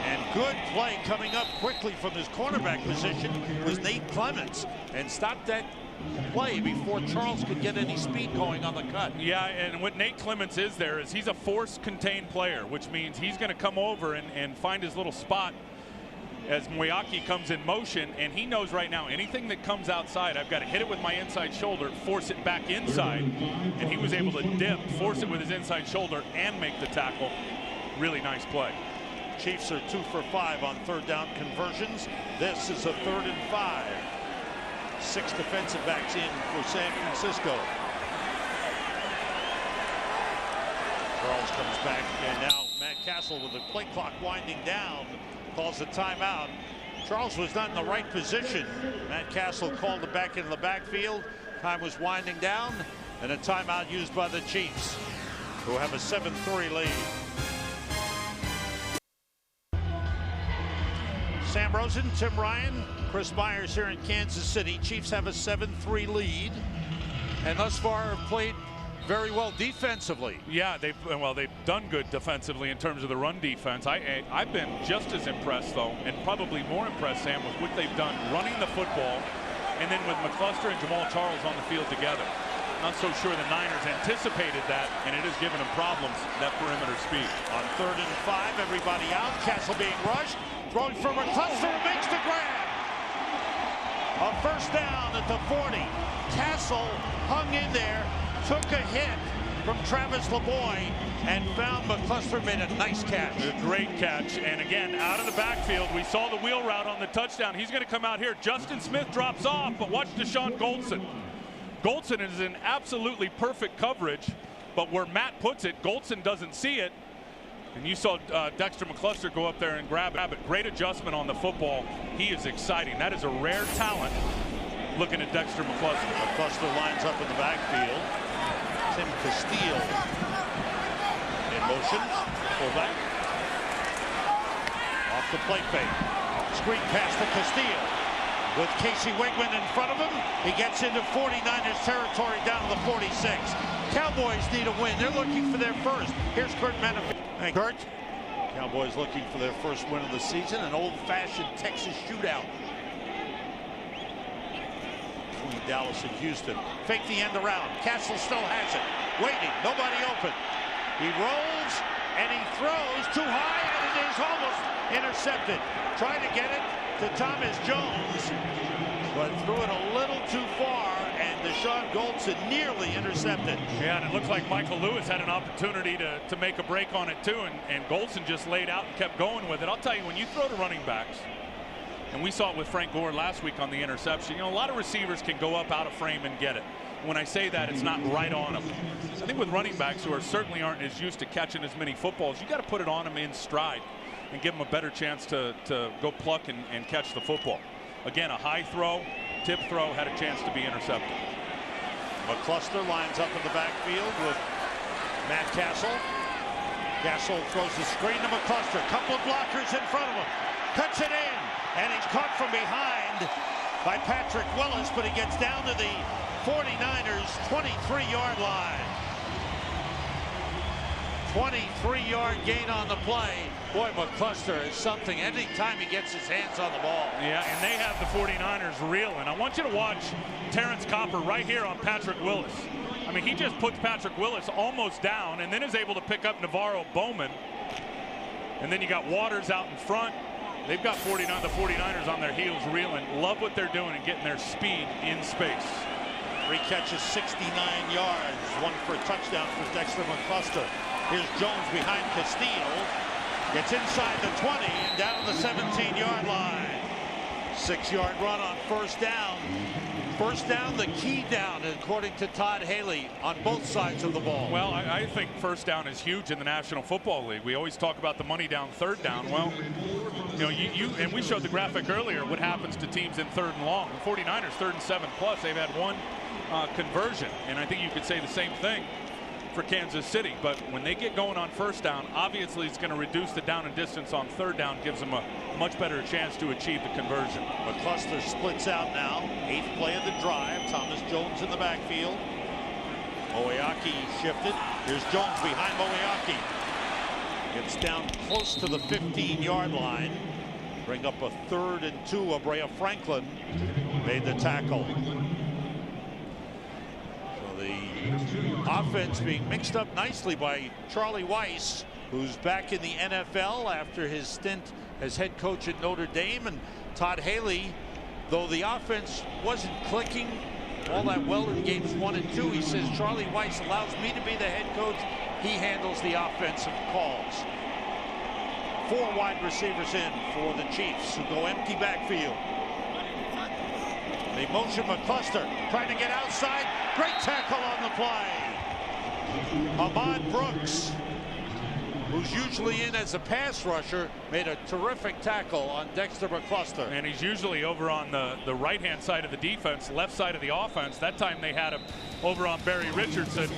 And good play coming up quickly from his cornerback position was Nate Clements, and stopped that play before Charles could get any speed going on the cut. Yeah, and what Nate Clements is there is he's a force-contained player, which means he's going to come over and find his little spot as Moyaki comes in motion, and he knows right now anything that comes outside, I've got to hit it with my inside shoulder, force it back inside, and he was able to dip, force it with his inside shoulder, and make the tackle. Really nice play. Chiefs are 2 for 5 on third down conversions. This is a 3rd and 5. 6 defensive backs in for San Francisco. Charles comes back, and now Matt Castle with the play clock winding down calls a timeout. Charles was not in the right position. Matt Castle called it back into the backfield. Time was winding down, and a timeout used by the Chiefs, who have a 7-3 lead. Sam Rosen, Tim Ryan, Chris Myers here in Kansas City. Chiefs have a 7-3 lead, and thus far have played very well defensively. Yeah, they've done good defensively in terms of the run defense. I've been just as impressed, though, and probably more impressed, Sam, with what they've done running the football, and then with McCluster and Jamal Charles on the field together. Not so sure the Niners anticipated that, and it has given them problems, that perimeter speed. On 3rd and 5, everybody out. Castle being rushed. Throwing for McCluster, makes the grab. A first down at the 40. Castle hung in there, took a hit from Travis LeBoy, and found McCluster, made a nice catch. A great catch, and again, out of the backfield, we saw the wheel route on the touchdown. He's going to come out here. Justin Smith drops off, but watch Deshaun Goldson. Goldson is in absolutely perfect coverage, but where Matt puts it, Goldson doesn't see it. And you saw Dexter McCluster go up there and grab it. Great adjustment on the football. He is exciting. That is a rare talent, looking at Dexter McCluster. McCluster lines up in the backfield. Tim Castile in motion. Fullback. Off the play fake. Screen pass to Castile. With Casey Wigman in front of him, he gets into 49ers territory down to the 46. Cowboys need a win. They're looking for their first. Here's Kurt Menefee. Hey, Kurt. Cowboys looking for their first win of the season. An old-fashioned Texas shootout between Dallas and Houston. Fake the end around. Castle still has it. Waiting. Nobody open. He rolls and he throws too high, and it is almost intercepted. Trying to get it to Thomas Jones, but threw it a little too far, and Deshaun Goldson nearly intercepted. Yeah, and it looks like Michael Lewis had an opportunity to make a break on it too, and Goldson just laid out and kept going with it. I'll tell you, when you throw to running backs, and we saw it with Frank Gore last week on the interception, you know, a lot of receivers can go up out of frame and get it. When I say that, it's not right on them. I think with running backs who certainly aren't as used to catching as many footballs, you got to put it on them in stride and give them a better chance to go pluck and catch the football. Again, a high throw, tip throw, had a chance to be intercepted. McCluster lines up in the backfield with Matt Castle. Castle throws the screen to McCluster. Couple of blockers in front of him. Cuts it in, and he's caught from behind by Patrick Willis, but he gets down to the 49ers 23-yard line. 23-yard gain on the play. Boy, McCluster is something anytime he gets his hands on the ball. Yeah, and they have the 49ers reeling. I want you to watch Terrence Copper right here on Patrick Willis. I mean, he just puts Patrick Willis almost down and then is able to pick up Navarro Bowman. And then you got Waters out in front. They've got the 49ers on their heels reeling. Love what they're doing and getting their speed in space. 3 catches, 69 yards. 1 for a touchdown for Dexter McCluster. Here's Jones behind Castillo. Gets inside the 20 and down the 17-yard line. 6-yard run on first down. First down, the key down, according to Todd Haley, on both sides of the ball. Well, I think first down is huge in the National Football League. We always talk about the money down, third down. Well, you know, and we showed the graphic earlier what happens to teams in 3rd and long. The 49ers 3rd and 7+. They've had 1 conversion, and I think you could say the same thing for Kansas City. But when they get going on first down, obviously it's going to reduce the down and distance on 3rd down, gives them a much better chance to achieve the conversion. McCluster splits out now. 8th play of the drive. Thomas Jones in the backfield. Moeaki shifted. Here's Jones behind Moeaki. Gets down close to the 15-yard line. Bring up a 3rd and 2. Abrea Franklin made the tackle. The offense being mixed up nicely by Charlie Weis, who's back in the NFL after his stint as head coach at Notre Dame. And Todd Haley, though the offense wasn't clicking all that well in games 1 and 2, he says Charlie Weis allows me to be the head coach. He handles the offensive calls. 4 wide receivers in for the Chiefs, who go empty backfield. They motion McCluster, trying to get outside. Great tackle on the play. Ahmad Brooks, who's usually in as a pass rusher, made a terrific tackle on Dexter McCluster. And he's usually over on the right-hand side of the defense, left side of the offense. That time they had him over on Barry Richardson.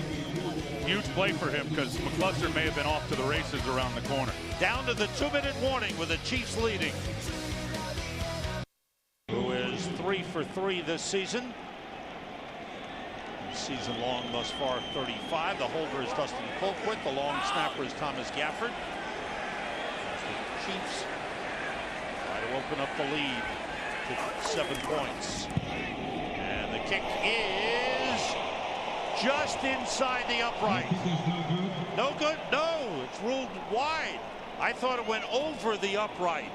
Huge play for him because McCluster may have been off to the races around the corner. Down to the 2-minute warning with the Chiefs leading. Who is 3 for 3 this season. Season long thus far 35. The holder is Dustin Colquitt. The long snapper is Thomas Gafford. The Chiefs try to open up the lead to 7 points. And the kick is just inside the upright. No good. No, it's ruled wide. I thought it went over the upright.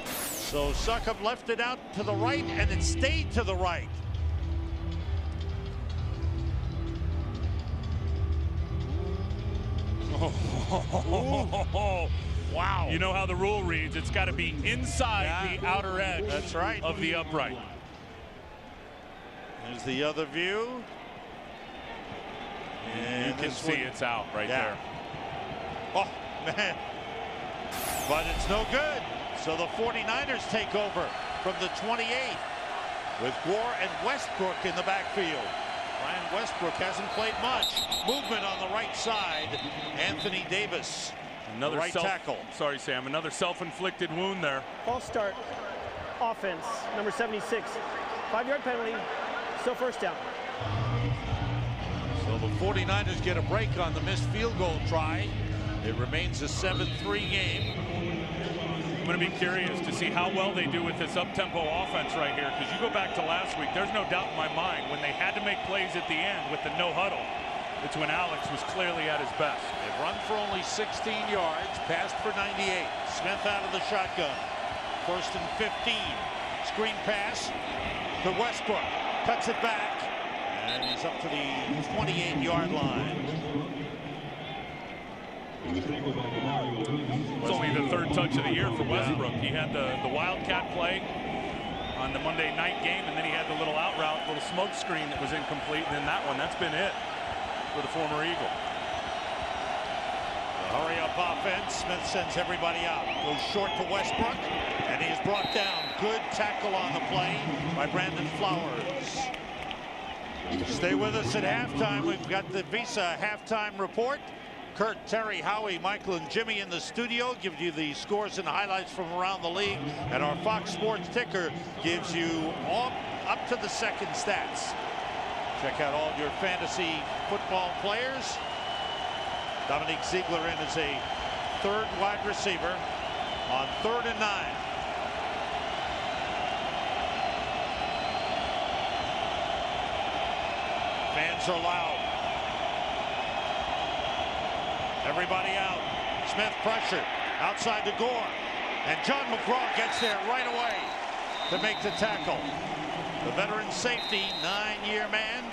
So Succop left it out to the right, and it stayed to the right. Wow. You know how the rule reads. It's got to be inside the outer edge. That's right. Of the upright. There's the other view. And you can see it's out right there. Oh, man. But it's no good. So the 49ers take over from the 28th with Gore and Westbrook in the backfield. Ryan Westbrook hasn't played much. Movement on the right side. Anthony Davis, another right tackle. Sorry, Sam. Another self-inflicted wound there. False start. Offense, number 76. 5-yard penalty. Still first down. So the 49ers get a break on the missed field goal try. It remains a 7-3 game. I'm going to be curious to see how well they do with this up-tempo offense right here, because you go back to last week, there's no doubt in my mind when they had to make plays at the end with the no huddle, it's when Alex was clearly at his best. They've run for only 16 yards, passed for 98. Smith out of the shotgun. 1st and 15. Screen pass to Westbrook. Cuts it back, and he's up to the 28-yard line. It's only the 3rd touch of the year for Westbrook. He had the Wildcat play on the Monday night game, and then he had the little out route, little smoke screen that was incomplete, and then that one. That's been it for the former Eagle. The hurry-up offense. Smith sends everybody out. Goes short to Westbrook, and he is brought down. Good tackle on the play by Brandon Flowers. Stay with us at halftime. We've got the Visa halftime report. Kurt, Terry, Howie, Michael, and Jimmy in the studio give you the scores and highlights from around the league. And our Fox Sports ticker gives you all up to the second stats. Check out all your fantasy football players. Dominique Ziegler in as a 3rd wide receiver on 3rd and 9. cheers are loud. Everybody out. Smith pressure outside to Gore. And John McGraw gets there right away to make the tackle. The veteran safety, 9-year man,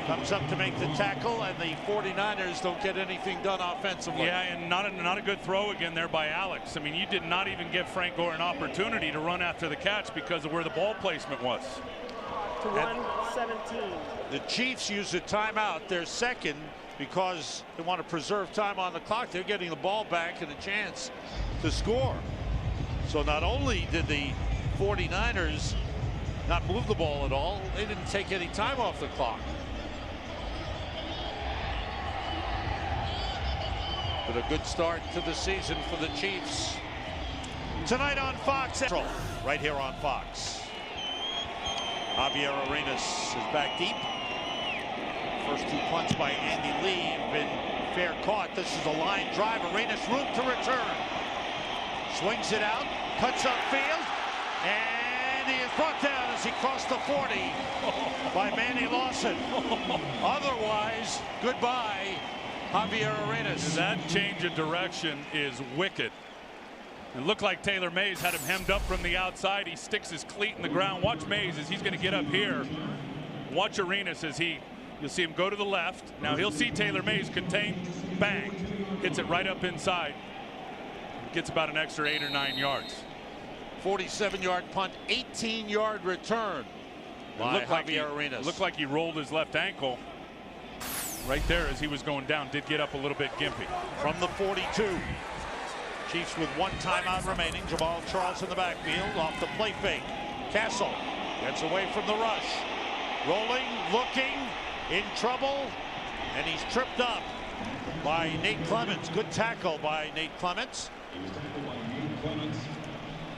comes up to make the tackle, and the 49ers don't get anything done offensively. Yeah, and not a good throw again there by Alex. I mean, you did not even give Frank Gore an opportunity to run after the catch because of where the ball placement was. To 117. The Chiefs use a timeout, their second, because they want to preserve time on the clock. They're getting the ball back and a chance to score. So not only did the 49ers not move the ball at all, they didn't take any time off the clock. But a good start to the season for the Chiefs. Tonight on Fox Central, right here on Fox. Javier Arenas is back deep. First two punts by Andy Lee have been fair caught. This is a line drive. Arenas room to return. Swings it out, cuts upfield, and he is brought down as he crossed the 40 by Manny Lawson. Otherwise, goodbye, Javier Arenas. That change of direction is wicked. It looked like Taylor Mays had him hemmed up from the outside. He sticks his cleat in the ground. Watch Mays as he's going to get up here. Watch Arenas as you'll see him go to the left. Now he'll see Taylor Mays contain, bang, hits it right up inside. Gets about an extra 8 or 9 yards. 47-yard punt, 18-yard return by Javier Arenas. Looked like he rolled his left ankle right there as he was going down. Did get up a little bit gimpy. From the 42. Chiefs with one timeout remaining. Jamal Charles in the backfield off the play fake. Castle gets away from the rush. Rolling, looking, in trouble, and he's tripped up by Nate Clements. Good tackle by Nate Clements.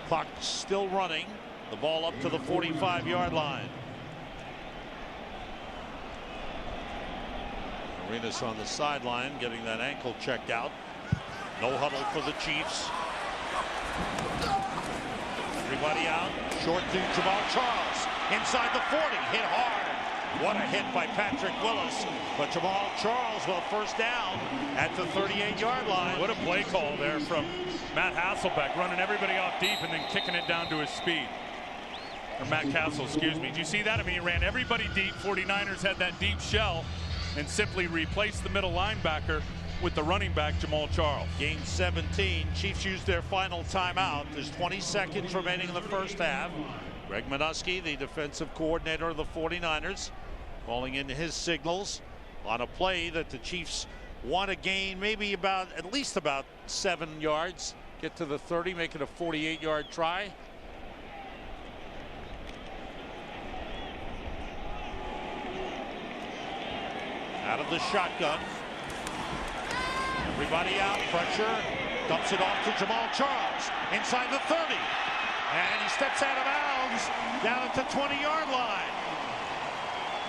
Clock still running. The ball up to the 45-yard line. Arenas on the sideline getting that ankle checked out. No huddle for the Chiefs. Everybody out. Short to Jamal Charles. Inside the 40. Hit hard. What a hit by Patrick Willis. But Jamal Charles will first down at the 38-yard line. What a play call there from Matt Hasselbeck, running everybody off deep and then kicking it down to his speed. Or Matt Castle, excuse me. Did you see that? I mean, he ran everybody deep. 49ers had that deep shell and simply replaced the middle linebacker with the running back, Jamal Charles. Gain 17. Chiefs used their final timeout. There's 20 seconds remaining in the first half. Greg Minuski, the defensive coordinator of the 49ers, calling in his signals on a play that the Chiefs want to gain maybe at least about 7 yards. Get to the 30, make it a 48-yard try. Out of the shotgun. Everybody out, pressure, dumps it off to Jamal Charles, inside the 30, and he steps out of bounds down at the 20-yard line.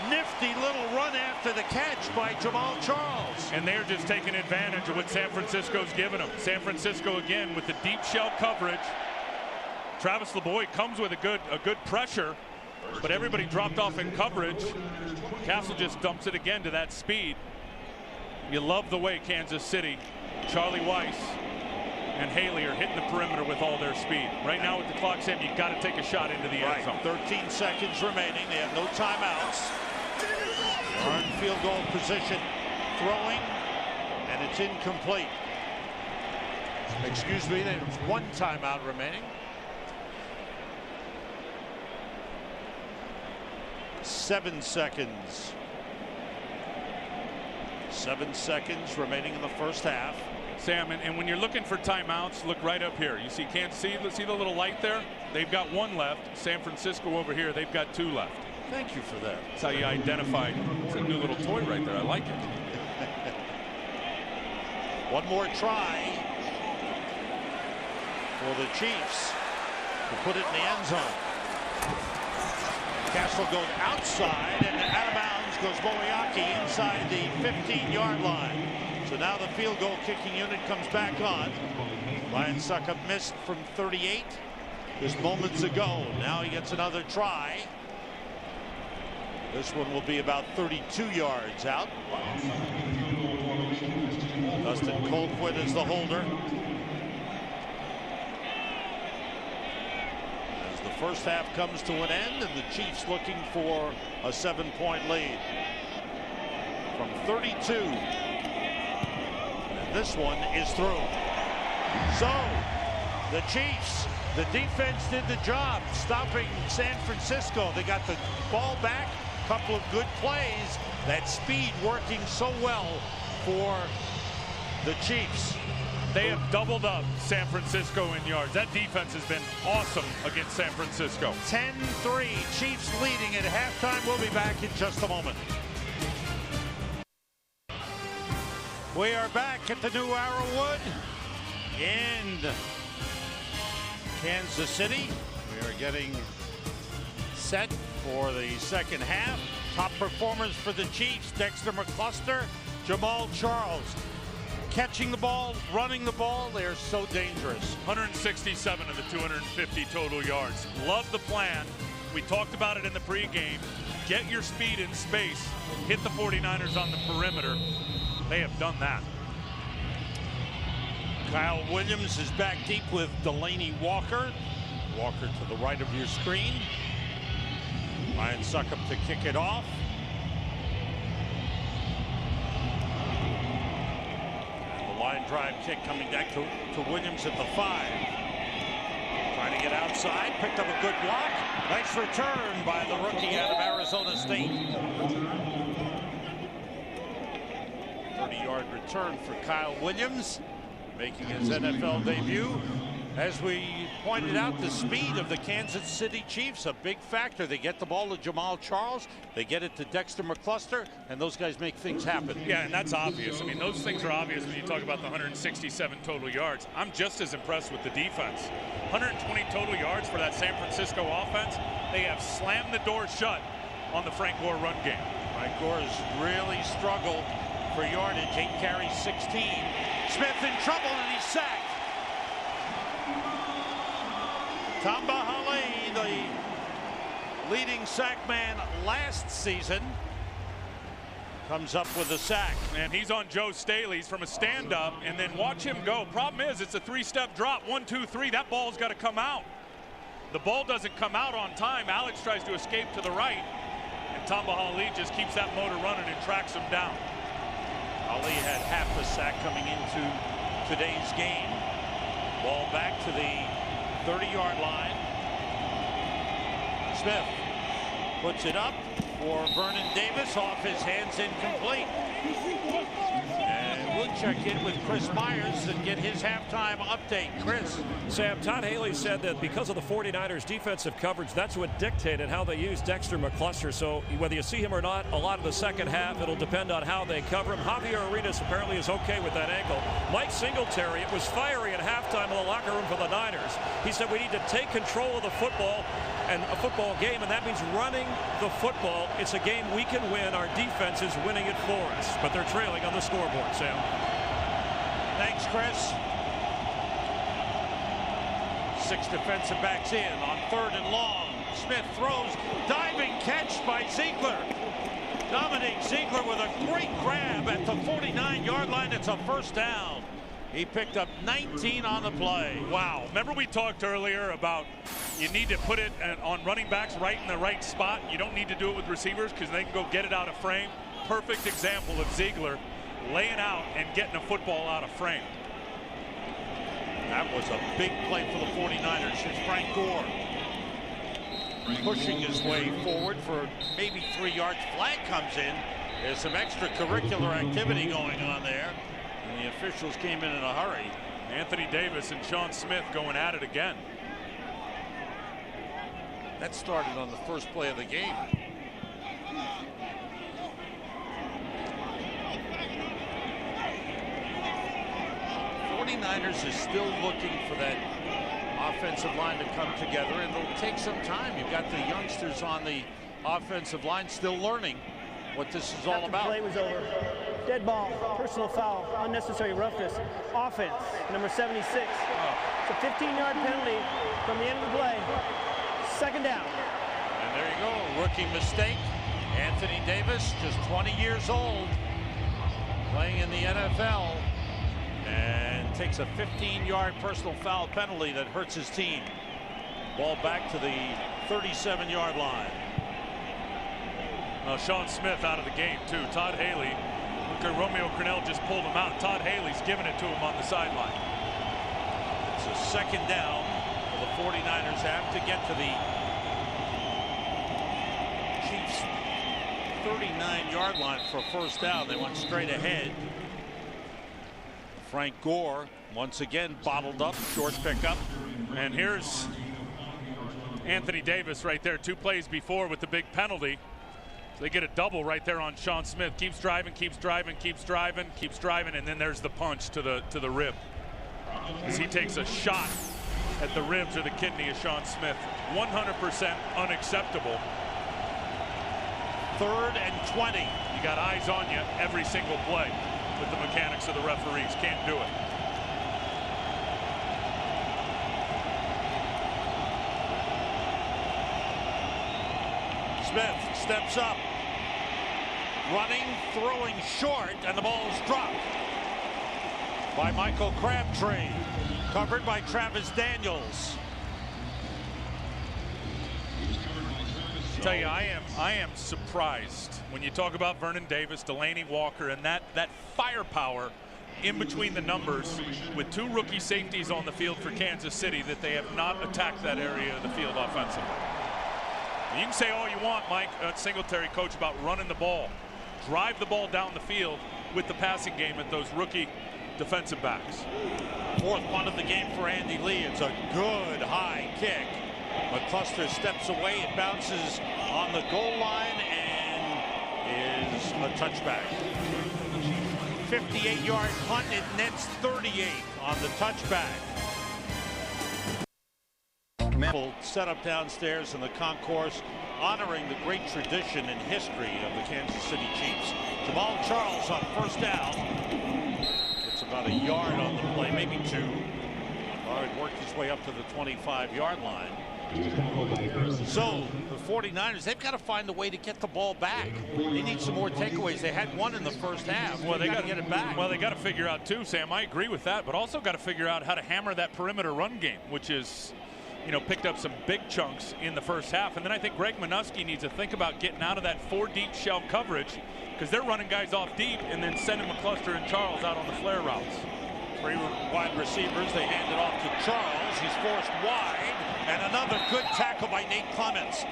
Nifty little run after the catch by Jamal Charles. And they're just taking advantage of what San Francisco's given them. San Francisco again with the deep shell coverage. Travis LeBoy comes with a good pressure, but everybody dropped off in coverage. Castle just dumps it again to that speed. You love the way Kansas City, Charlie Weiss, and Haley are hitting the perimeter with all their speed. Right now with the clock set, you've got to take a shot into the end zone. 13 seconds remaining. They have no timeouts. They're in field goal position, throwing, and it's incomplete. Excuse me, there's one timeout remaining. 7 seconds. 7 seconds remaining in the first half. Sam, and when you're looking for timeouts, look right up here. You see Kansas City, see the little light there? They've got 1 left. San Francisco over here, they've got 2 left. Thank you for that. That's how you identify. It's a new little toy right there. I like it. One more try for the Chiefs to put it in the end zone. Castle goes outside, and out of bounds goes Bowiaki inside the 15-yard line. So now the field goal kicking unit comes back on. Ryan Succop missed from 38 just moments ago. Now he gets another try. This one will be about 32 yards out. Dustin Colquitt is the holder. As the first half comes to an end and the Chiefs looking for a 7-point lead. From 32. And this one is through. So the Chiefs, the defense did the job stopping San Francisco. They got the ball back, a couple of good plays. That speed working so well for the Chiefs. They have doubled up San Francisco in yards. That defense has been awesome against San Francisco. 10-3, Chiefs leading at halftime. We'll be back in just a moment. We are back at the new Arrowwood in Kansas City. We are getting set for the second half. Top performers for the Chiefs: Dexter McCluster, Jamaal Charles. Catching the ball, running the ball, they're so dangerous. 167 of the 250 total yards. Love the plan. We talked about it in the pregame. Get your speed in space. Hit the 49ers on the perimeter. They have done that. Kyle Williams is back deep with Delaney Walker. Walker to the right of your screen. Ryan Succop to kick it off. And the line drive kick coming back to Williams at the 5. Trying to get outside, picked up a good block. Nice return by the rookie out of Arizona State. 30-yard return for Kyle Williams, making his NFL debut. As we pointed out, the speed of the Kansas City Chiefs, a big factor. They get the ball to Jamaal Charles, they get it to Dexter McCluster, and those guys make things happen. Yeah, and that's obvious. I mean, those things are obvious when you talk about the 167 total yards. I'm just as impressed with the defense. 120 total yards for that San Francisco offense. They have slammed the door shut on the Frank Gore run game. Frank Gore has really struggled for yardage. 8 carries, 16. Smith in trouble, and he's sacked. Tamba Hali, the leading sack man last season, comes up with a sack. And he's on Joe Staley's from a stand-up, and then watch him go. Problem is, it's a 3-step drop. 1, 2, 3. That ball's got to come out. The ball doesn't come out on time. Alex tries to escape to the right, and Tamba Hali just keeps that motor running and tracks him down. Ali had half a sack coming into today's game. Ball back to the 30-yard line. Smith puts it up for Vernon Davis, off his hands, incomplete. And we'll check in with Chris Myers and get his halftime update. Chris. Sam, Todd Haley said that because of the 49ers defensive coverage, that's what dictated how they use Dexter McCluster. So whether you see him or not, a lot of the second half, it'll depend on how they cover him. Javier Arenas apparently is okay with that ankle. Mike Singletary, it was fiery at halftime in the locker room for the Niners. He said we need to take control of the football and a football game, and that means running the football. It's a game we can win. Our defense is winning it for us, but they're trailing on the scoreboard, Sam. Thanks, Chris. 6 defensive backs in on 3rd and long. Smith throws, diving catch by Ziegler. Dominique Ziegler with a great grab at the 49-yard line. It's a first down. He picked up 19 on the play. Wow. Remember we talked earlier about you need to put it on running backs right in the right spot. You don't need to do it with receivers because they can go get it out of frame. Perfect example of Ziegler laying out and getting a football out of frame. That was a big play for the 49ers. Here's Frank Gore pushing his way forward for maybe 3 yards. Flag comes in. There's some extracurricular activity going on there. And the officials came in a hurry. Anthony Davis and Sean Smith going at it again. That started on the first play of the game. '49ers is still looking for that offensive line to come together, and it'll take some time. You've got the youngsters on the offensive line still learning what this is all about. The play was over. Dead ball, personal foul, unnecessary roughness. Offense, number 76. It's a 15-yard penalty from the end of the play. Second down. And there you go, rookie mistake. Anthony Davis, just 20 years old, playing in the NFL, and takes a 15-yard personal foul penalty that hurts his team. Ball back to the 37-yard line. Sean Smith out of the game too. Todd Haley, Romeo Crennel just pulled him out. Todd Haley's giving it to him on the sideline. It's a second down. The 49ers have to get to the Chiefs' 39-yard line for a first down. They went straight ahead. Frank Gore once again bottled up, short pickup. And here's Anthony Davis right there, 2 plays before with the big penalty. So they get a double right there on Sean Smith. Keeps driving, keeps driving, keeps driving, keeps driving, and then there's the punch to the rib. As he takes a shot at the ribs or the kidney of Sean Smith. 100% unacceptable. 3rd and 20. You got eyes on you every single play with the mechanics of the referees. Can't do it. Smith steps up, running, throwing short, and the ball is dropped by Michael Crabtree, covered by Travis Daniels. I tell you, I am surprised when you talk about Vernon Davis, Delaney Walker, and that firepower in between the numbers with 2 rookie safeties on the field for Kansas City, that they have not attacked that area of the field offensively. You can say all you want, Mike Singletary, coach, about running the ball. Drive the ball down the field with the passing game at those rookie defensive backs. 4th punt of the game for Andy Lee. It's a good high kick. McCluster steps away. It bounces on the goal line and is a touchback. 58-yard punt. It nets 38 on the touchback. Set up downstairs in the concourse, honoring the great tradition and history of the Kansas City Chiefs. Jamal Charles on first down. It's about a yard on the play, maybe 2. It worked his way up to the 25-yard line. So the 49ers, they've got to find a way to get the ball back. They need some more takeaways. They had 1 in the first half. Well, they got to get it back. Well, they got to figure out too, Sam. I agree with that, but also got to figure out how to hammer that perimeter run game, which is, picked up some big chunks in the first half. And then I think Greg Minuski needs to think about getting out of that 4 deep shell coverage, because they're running guys off deep and then sending McCluster and Charles out on the flare routes. 3 wide receivers. They hand it off to Charles. He's forced wide. And another good tackle by Nate Clements.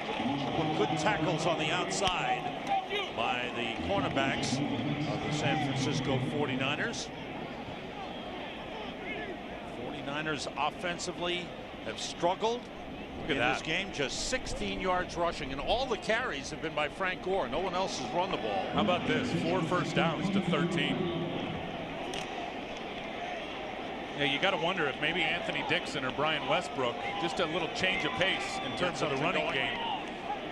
Good tackles on the outside by the cornerbacks of the San Francisco 49ers. 49ers offensively have struggled in this game. Just 16 yards rushing, and all the carries have been by Frank Gore. No one else has run the ball. How about this? 4 first downs to 13. Yeah, you got to wonder if maybe Anthony Dixon or Brian Westbrook, just a little change of pace in terms of the running game,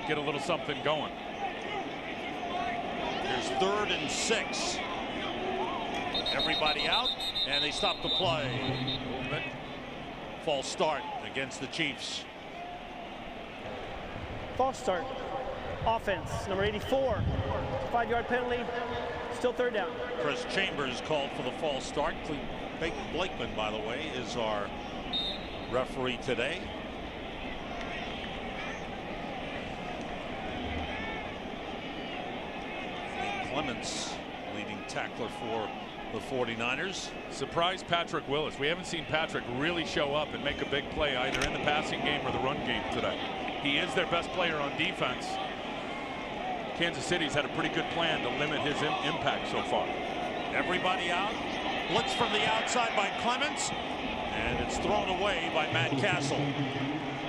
get a little something going. There's 3rd and 6. Everybody out, and they stop the play. Movement. False start against the Chiefs. False start. Offense, number 84. 5-yard penalty. Still 3rd down. Chris Chambers called for the false start. Peyton Blakeman, by the way, is our referee today. Clements, leading tackler for the 49ers. Surprise Patrick Willis. We haven't seen Patrick really show up and make a big play either in the passing game or the run game today. He is their best player on defense. Kansas City's had a pretty good plan to limit his impact so far. Everybody out. Blitz from the outside by Clements, and it's thrown away by Matt Castle.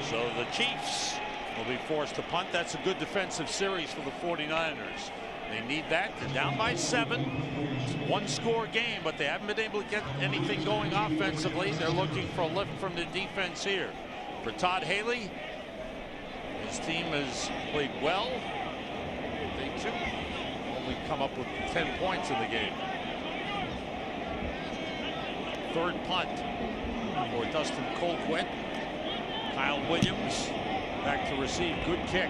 So the Chiefs will be forced to punt. That's a good defensive series for the 49ers. They need that. They're down by 7. It's a 1-score game, but they haven't been able to get anything going offensively. They're looking for a lift from the defense here. For Todd Haley, his team has played well. They too only come up with 10 points in the game. 3rd punt for Dustin Colquitt. Kyle Williams back to receive. Good kick.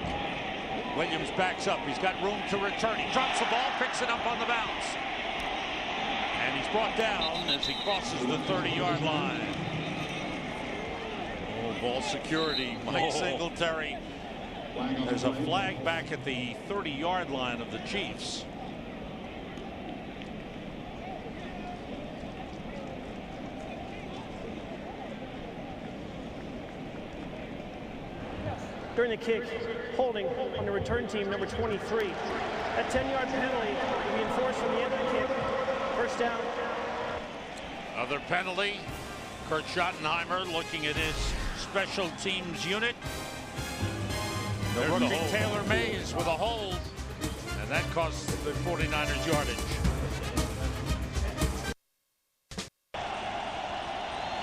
Williams backs up. He's got room to return. He drops the ball, picks it up on the bounce. And he's brought down as he crosses the 30-yard line. Oh, ball security. Mike Singletary. There's a flag back at the 30-yard line of the Chiefs. During the kick, holding on the return team, number 23. That 10-yard penalty will be enforced from the end of the kick. First down. Another penalty. Kurt Schottenheimer looking at his special teams unit. The rookie Taylor Mays with a hold, and that costs the 49ers yardage.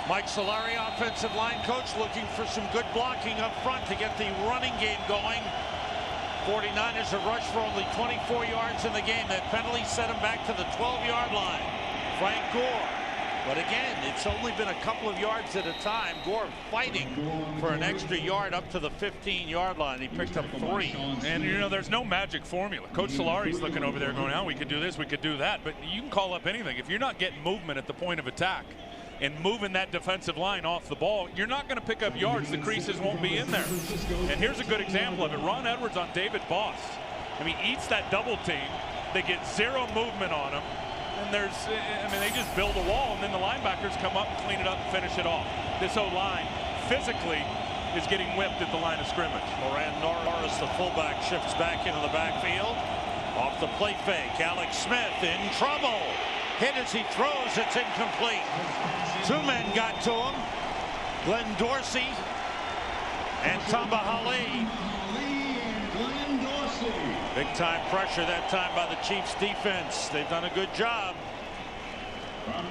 Mike Solari, offensive line coach, looking for some good blocking up front to get the running game going. 49ers have rushed for only 24 yards in the game. That penalty set him back to the 12-yard line. Frank Gore. But again, it's only been a couple of yards at a time. Gore fighting for an extra yard up to the 15-yard line. He picked up 3. And, you know, there's no magic formula. Coach Solari's looking over there going, oh, we could do this, we could do that. But you can call up anything. If you're not getting movement at the point of attack and moving that defensive line off the ball, you're not going to pick up yards. The creases won't be in there. And here's a good example of it. Ron Edwards on David Boss. I mean, eats that double team. They get 0 movement on him. And there's, I mean, they just build a wall, and then the linebackers come up and clean it up and finish it off. This O-line physically is getting whipped at the line of scrimmage. Moran Norris, the fullback, shifts back into the backfield. Off the play fake, Alex Smith in trouble. Hit as he throws, it's incomplete. 2 men got to him. Glenn Dorsey and Tamba Hali. Big time pressure that time by the Chiefs defense. They've done a good job. Now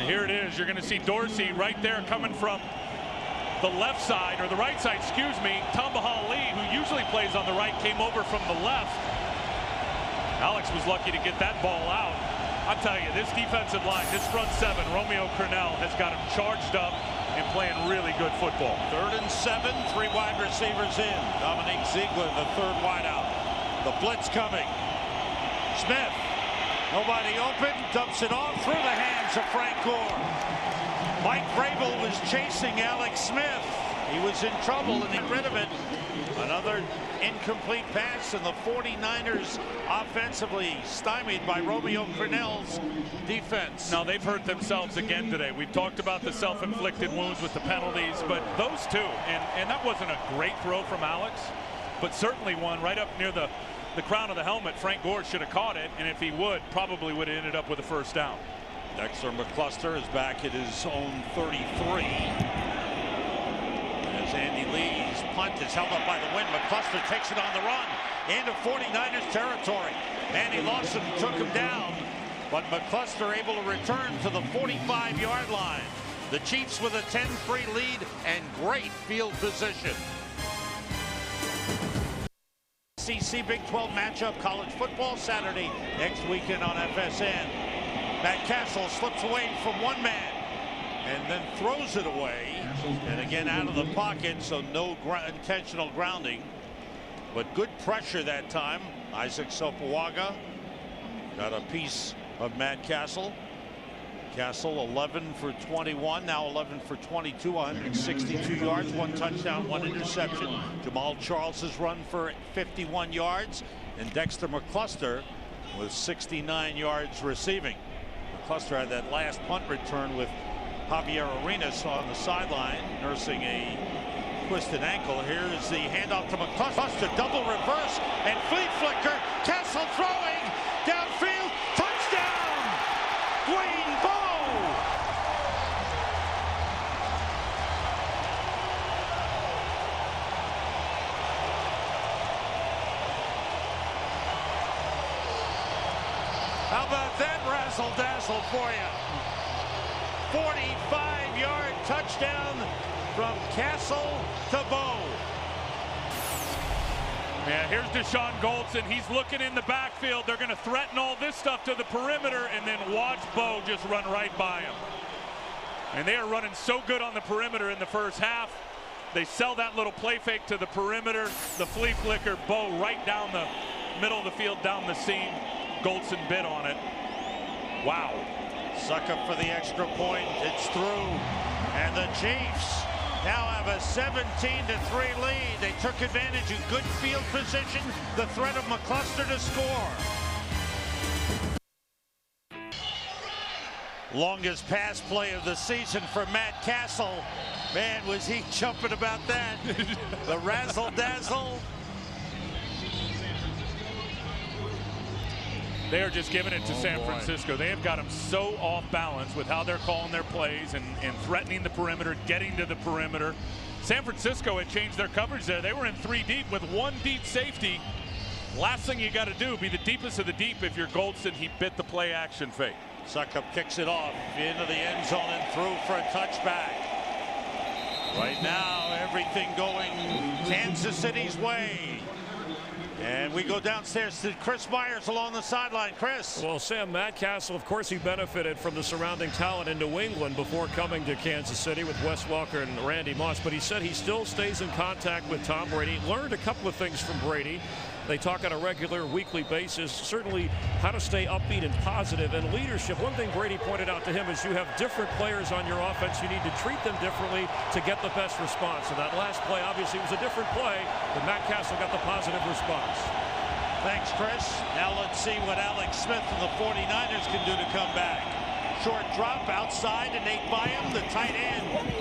here it is. You're going to see Dorsey right there coming from the left side, or the right side, excuse me. Tamba Hali, who usually plays on the right, came over from the left. Alex was lucky to get that ball out. I tell you, this defensive line, this front 7, Romeo Crennel has got him charged up and playing really good football. 3rd and 7, 3 wide receivers in. Dominique Ziegler, the 3rd wideout. The blitz coming. Smith, nobody open, dumps it off through the hands of Frank Gore. Mike Vrabel was chasing Alex Smith. He was in trouble and he got rid of it. Another incomplete pass, and the 49ers offensively stymied by Romeo Crennel's defense. Now they've hurt themselves again today. We've talked about the self-inflicted wounds with the penalties, but those two, and that wasn't a great throw from Alex, but certainly one right up near the crown of the helmet. Frank Gore should have caught it, and if he would, probably would have ended up with a first down. Dexter McCluster is back at his own 33. As Andy Lee's punt is held up by the wind, McCluster takes it on the run into 49ers territory. Andy Lawson took him down, but McCluster able to return to the 45-yard line. The Chiefs with a 10-3 lead and great field position. SEC Big 12 matchup, college football Saturday next weekend on FSN. Matt Castle slips away from one man and then throws it away, and again out of the pocket, so no intentional grounding, but good pressure that time. Isaac Sopoaga got a piece of Matt Castle. Castle 11 for 21, now 11 for 22, 162 yards, 1 touchdown, 1 interception. Jamal Charles has run for 51 yards, and Dexter McCluster with 69 yards receiving. McCluster had that last punt return with Javier Arenas on the sideline, nursing a twisted ankle. Here is the handoff to McCluster, double reverse, and flea flicker. Castle throwing downfield, touchdown! Dwayne Bowe! How about that razzle-dazzle for you? 45-yard touchdown from Castle to Bowe. Yeah, here's Deshaun Goldson. He's looking in the backfield. They're going to threaten all this stuff to the perimeter, and then watch Bowe just run right by him. And they are running so good on the perimeter in the first half. They sell that little play fake to the perimeter. The flea flicker, Bo right down the middle of the field, down the seam. Goldson bid on it. Wow. Succop for the extra point. It's through. And the Chiefs now have a 17-3 lead. They took advantage of good field position, the threat of McCluster to score. Longest pass play of the season for Matt Cassel. Man, was he jumping about that. The razzle-dazzle. They are just giving it to San Francisco. They have got them so off balance with how they're calling their plays and threatening the perimeter, getting to the perimeter. San Francisco had changed their coverage there. They were in 3 deep with 1 deep safety. Last thing you got to do, be the deepest of the deep if you're Goldson. He bit the play action fake. Succop kicks it off into the end zone and through for a touchback. Right now, everything going Kansas City's way. And we go downstairs to Chris Myers along the sideline. Chris. Well, Sam, Matt Cassel, of course, he benefited from the surrounding talent in New England before coming to Kansas City with Wes Welker and Randy Moss. But he said he still stays in contact with Tom Brady. Learned a couple of things from Brady. They talk on a regular weekly basis, certainly how to stay upbeat and positive, and leadership. One thing Brady pointed out to him is you have different players on your offense. You need to treat them differently to get the best response. And that last play obviously was a different play, but Matt Cassel got the positive response. Thanks, Chris. Now let's see what Alex Smith and the 49ers can do to come back. Short drop outside and Nate Byam, the tight end,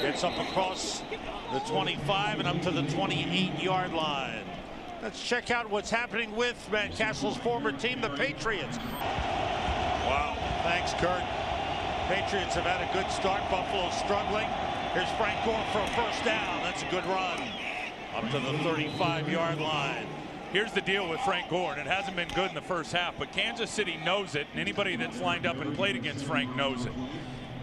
gets up across the 25 and up to the 28-yard line. Let's check out what's happening with Matt Cassel's former team, the Patriots. Wow, thanks, Kurt. Patriots have had a good start. Buffalo struggling. Here's Frank Gore for a first down. That's a good run. Up to the 35-yard line. Here's the deal with Frank Gore, and it hasn't been good in the first half, but Kansas City knows it, and anybody that's lined up and played against Frank knows it.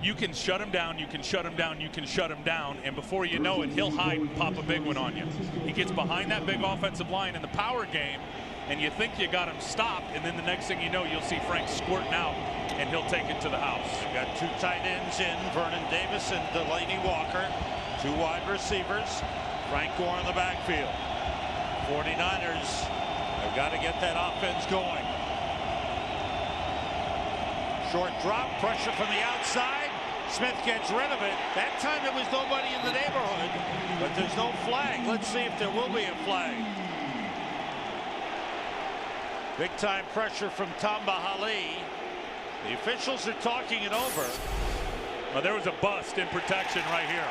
You can shut him down, you can shut him down, you can shut him down, and before you know it, he'll hide and pop a big one on you. He gets behind that big offensive line in the power game, and you think you got him stopped, and then the next thing you know, you'll see Frank squirting out, and he'll take it to the house. Got 2 tight ends in, Vernon Davis and Delaney Walker. 2 wide receivers. Frank Gore in the backfield. 49ers have got to get that offense going. Short drop, pressure from the outside. Smith gets rid of it. That time there was nobody in the neighborhood, but there's no flag. Let's see if there will be a flag. Big time pressure from Tamba Hali. The officials are talking it over. Well, there was a bust in protection right here.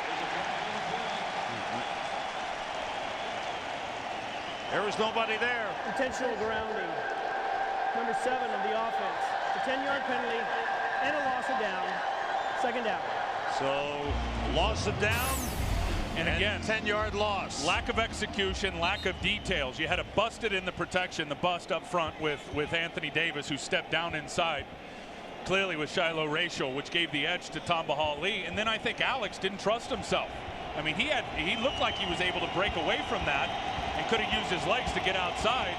There was nobody there. Intentional grounding. Number 7 of the offense. A 10-yard penalty and a loss of down. Second down. So, loss of down. And again, 10-yard loss. Lack of execution, lack of details. You had a busted in the protection, the bust up front with Anthony Davis, who stepped down inside, clearly with Shiloh Rachel, which gave the edge to Tamba Hali. And then I think Alex didn't trust himself. I mean, he looked like he was able to break away from that and could have used his legs to get outside.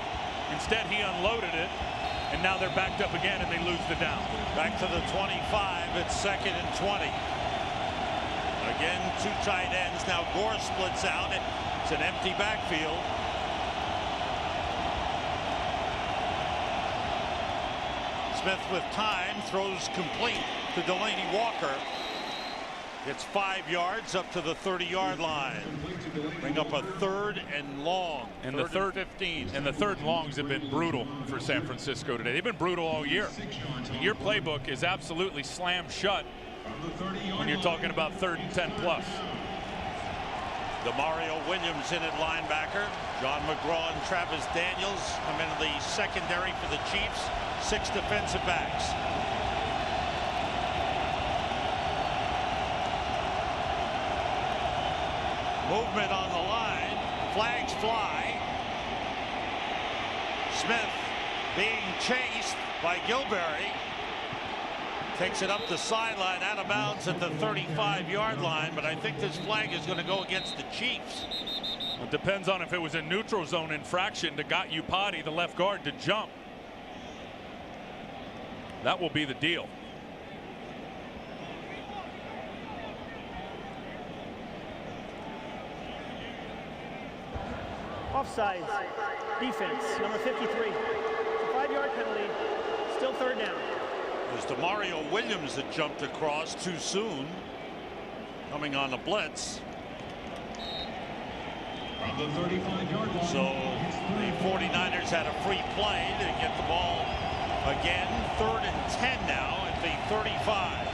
Instead, he unloaded it, and now they're backed up again, and they lose the down. Back to the 25. It's 2nd and 20. Again, 2 tight ends. Now Gore splits out. It's an empty backfield. Smith with time throws complete to Delaney Walker. It's 5 yards up to the 30-yard line. Bring up a 3rd and long. And the third 15. And the 3rd and longs have been brutal for San Francisco today. They've been brutal all year. Your playbook is absolutely slammed shut when you're talking about 3rd and 10 plus. Demario Williams in at linebacker. John McGraw and Travis Daniels come into the secondary for the Chiefs. 6 defensive backs. Movement on the line. Flags fly. Smith being chased by Gilberry. Takes it up the sideline, out of bounds at the 35-yard line, but I think this flag is going to go against the Chiefs. It depends on if it was a neutral zone infraction that got Upati, the left guard, to jump. That will be the deal. Offsides. Defense, number 53. It's a 5-yard penalty. Still third down. It was DeMario Williams that jumped across too soon. Coming on the blitz. From the 35-yard line. So the 49ers had a free play to get the ball again. 3rd and 10 now at the 35.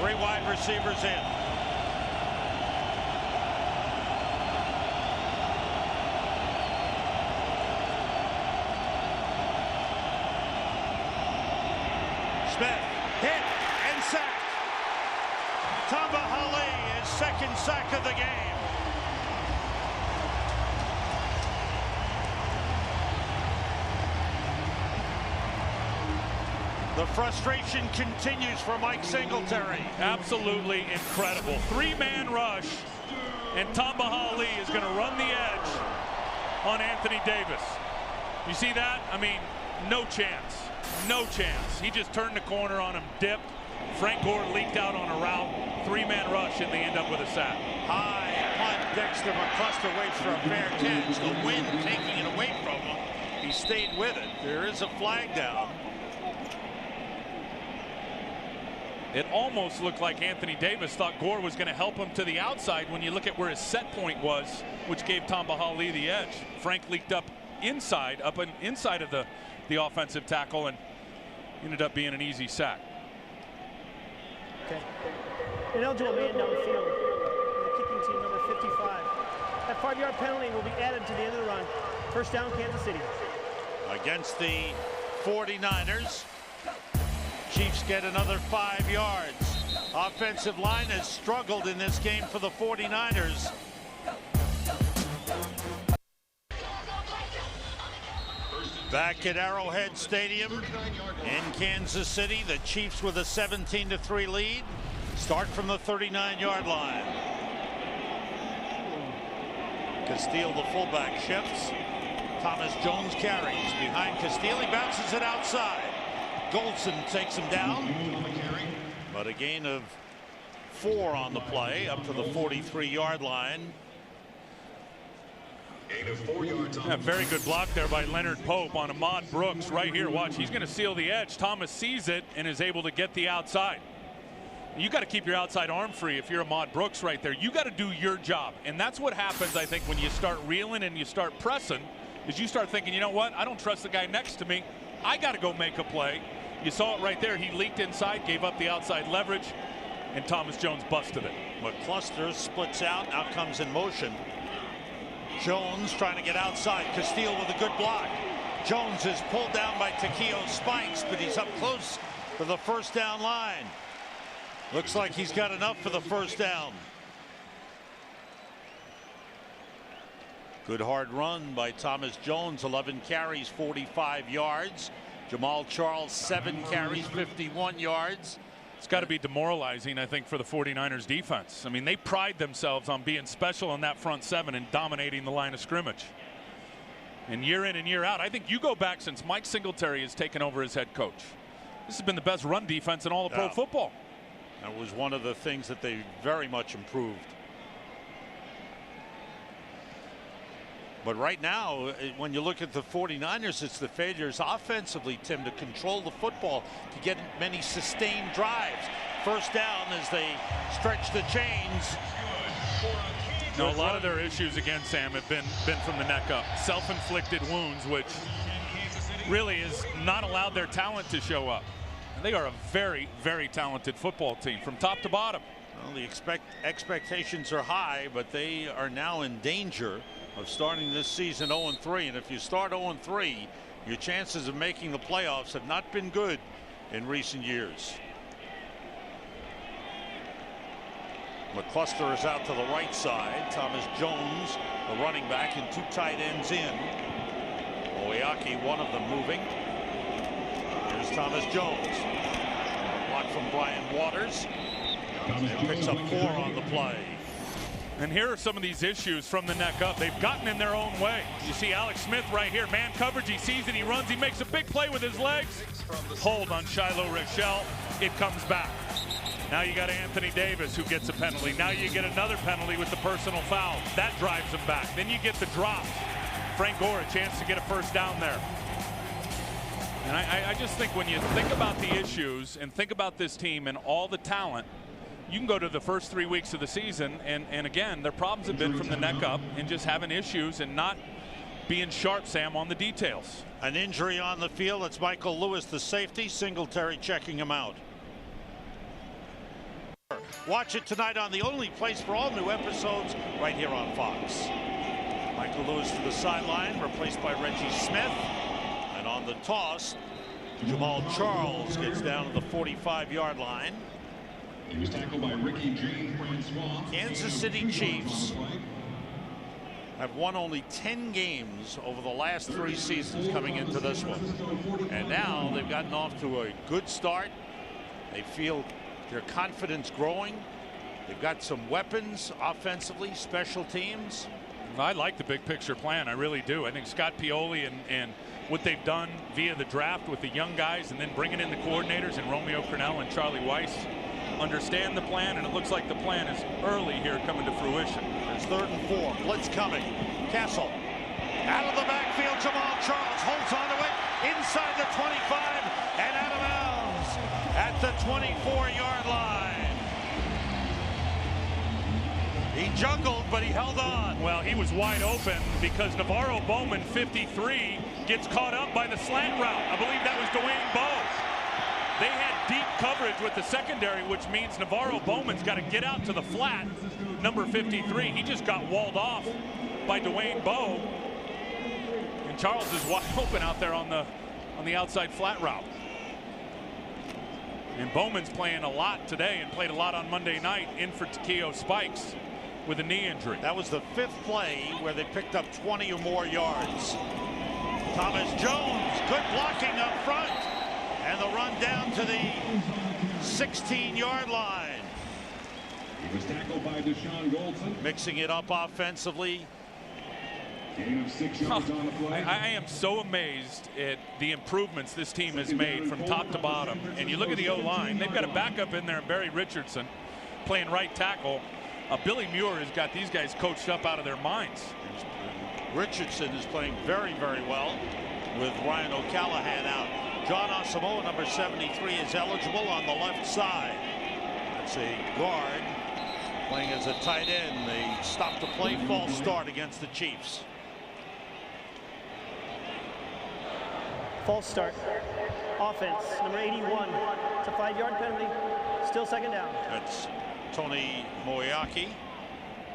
3 wide receivers in. Smith hit and sacked. Tamba Hali, his 2nd sack of the game. The frustration continues for Mike Singletary. Absolutely incredible. 3-man rush, and Tamba Hali is going to run the edge on Anthony Davis. You see that? I mean, no chance. No chance. He just turned the corner on him, dipped. Frank Gore leaked out on a route. 3-man rush, and they end up with a sack. High punt. Dexter McCluster waits for a fair catch. The wind taking it away from him. He stayed with it. There is a flag down. It almost looked like Anthony Davis thought Gore was going to help him to the outside when you look at where his set point was, which gave Tamba Hali the edge. Frank leaked up inside of the offensive tackle and ended up being an easy sack. Okay. Ineligible man downfield. The kicking team, number 55. That 5-yard penalty will be added to the end of the run. First down, Kansas City. Against the 49ers. Chiefs get another 5 yards. Offensive line has struggled in this game for the 49ers. Back at Arrowhead Stadium in Kansas City, the Chiefs with a 17-3 lead. Start from the 39-yard line. Castile, the fullback, shifts. Thomas Jones carries behind Castile. He bounces it outside. Goldson takes him down, but a gain of 4 on the play up to the 43-yard line. Gain of 4 yards. Yeah, very good block there by Leonard Pope on Ahmad Brooks right here. Watch, he's going to seal the edge. Thomas sees it and is able to get the outside. You got to keep your outside arm free if you're Ahmad Brooks right there. You got to do your job, and that's what happens, I think, when you start reeling and you start pressing, is you start thinking, you know what, I don't trust the guy next to me. I got to go make a play. You saw it right there. He leaked inside, gave up the outside leverage, and Thomas Jones busted it. McCluster splits out, now comes in motion. Jones trying to get outside. Castile with a good block. Jones is pulled down by Takeo Spikes, but he's up close to the first down line. Looks like he's got enough for the first down. Good hard run by Thomas Jones. 11 carries, 45 yards. Jamal Charles, 7 carries, 51 yards. It's got to be demoralizing, I think, for the 49ers defense. I mean, they pride themselves on being special on that front 7 and dominating the line of scrimmage. And year in and year out, I think you go back since Mike Singletary has taken over as head coach. This has been the best run defense in all of pro football. That was one of the things that they very much improved. But right now, when you look at the 49ers, it's the failures offensively, Tim, to control the football, to get many sustained drives. First down as they stretch the chains. No, a lot of their issues again, Sam, have been from the neck up. Self-inflicted wounds, which really has not allowed their talent to show up. And they are a very, very talented football team from top to bottom. Well, the expectations are high, but they are now in danger of starting this season 0-3. And if you start 0-3, your chances of making the playoffs have not been good in recent years. McCluster is out to the right side. Thomas Jones, the running back, and 2 tight ends in. Oyaki, one of them moving. Here's Thomas Jones. Block from Brian Waters. And picks up 4 on the play. And here are some of these issues from the neck up. They've gotten in their own way. You see Alex Smith right here, man coverage. He sees it, he runs, he makes a big play with his legs. Hold on Shiloh Rochelle. It comes back. Now you got Anthony Davis who gets a penalty. Now you get another penalty with the personal foul. That drives them back. Then you get the drop. Frank Gore a chance to get a first down there. And I just think when you think about the issues and think about this team and all the talent, you can go to the first 3 weeks of the season and again, their problems have been from the neck up and just having issues and not being sharp, Sam, on the details. An injury on the field. It's Michael Lewis, the safety. Singletary checking him out. Watch it tonight on the only place for all new episodes right here on Fox. Michael Lewis to the sideline, replaced by Reggie Smith. And on the toss, Jamal Charles gets down to the 45-yard line. He was tackled by Ricky Jean Francois. Kansas City Chiefs have won only 10 games over the last 3 seasons coming into this one. And now they've gotten off to a good start. They feel their confidence growing. They've got some weapons offensively, special teams. I like the big picture plan. I really do. I think Scott Pioli and what they've done via the draft with the young guys and then bringing in the coordinators and Romeo Crennel and Charlie Weiss understand the plan, and it looks like the plan is early here coming to fruition. It's 3rd and 4. Blitz coming. Castle out of the backfield. Jamal Charles holds onto it inside the 25 and out of bounds at the 24-yard line. He juggled, but he held on. Well, he was wide open because Navarro Bowman, 53, gets caught up by the slant route. I believe that was Dwayne Bowe. They had deep coverage with the secondary, which means Navarro Bowman's got to get out to the flat, number 53. He just got walled off by Dwayne Bowe. And Charles is wide open out there on the outside flat route. And Bowman's playing a lot today and played a lot on Monday night in for Takeo Spikes with a knee injury. That was the 5th play where they picked up 20 or more yards. Thomas Jones, good blocking up front. And the run down to the 16-yard line. He was tackled by Deshaun Goldson. Mixing it up offensively. Gain of 6 yards on the play. I am so amazed at the improvements this team has made from top to bottom. And you look at the O-line, they've got a backup in there, Barry Richardson, playing right tackle. Billy Muir has got these guys coached up out of their minds. Richardson is playing very, very well with Ryan O'Callahan out. John Asamoah, number 73, is eligible on the left side. That's a guard playing as a tight end. They stopped the play, false start against the Chiefs. False start. Offense, number 81. It's a 5-yard penalty. Still 2nd down. That's Tony Moeaki,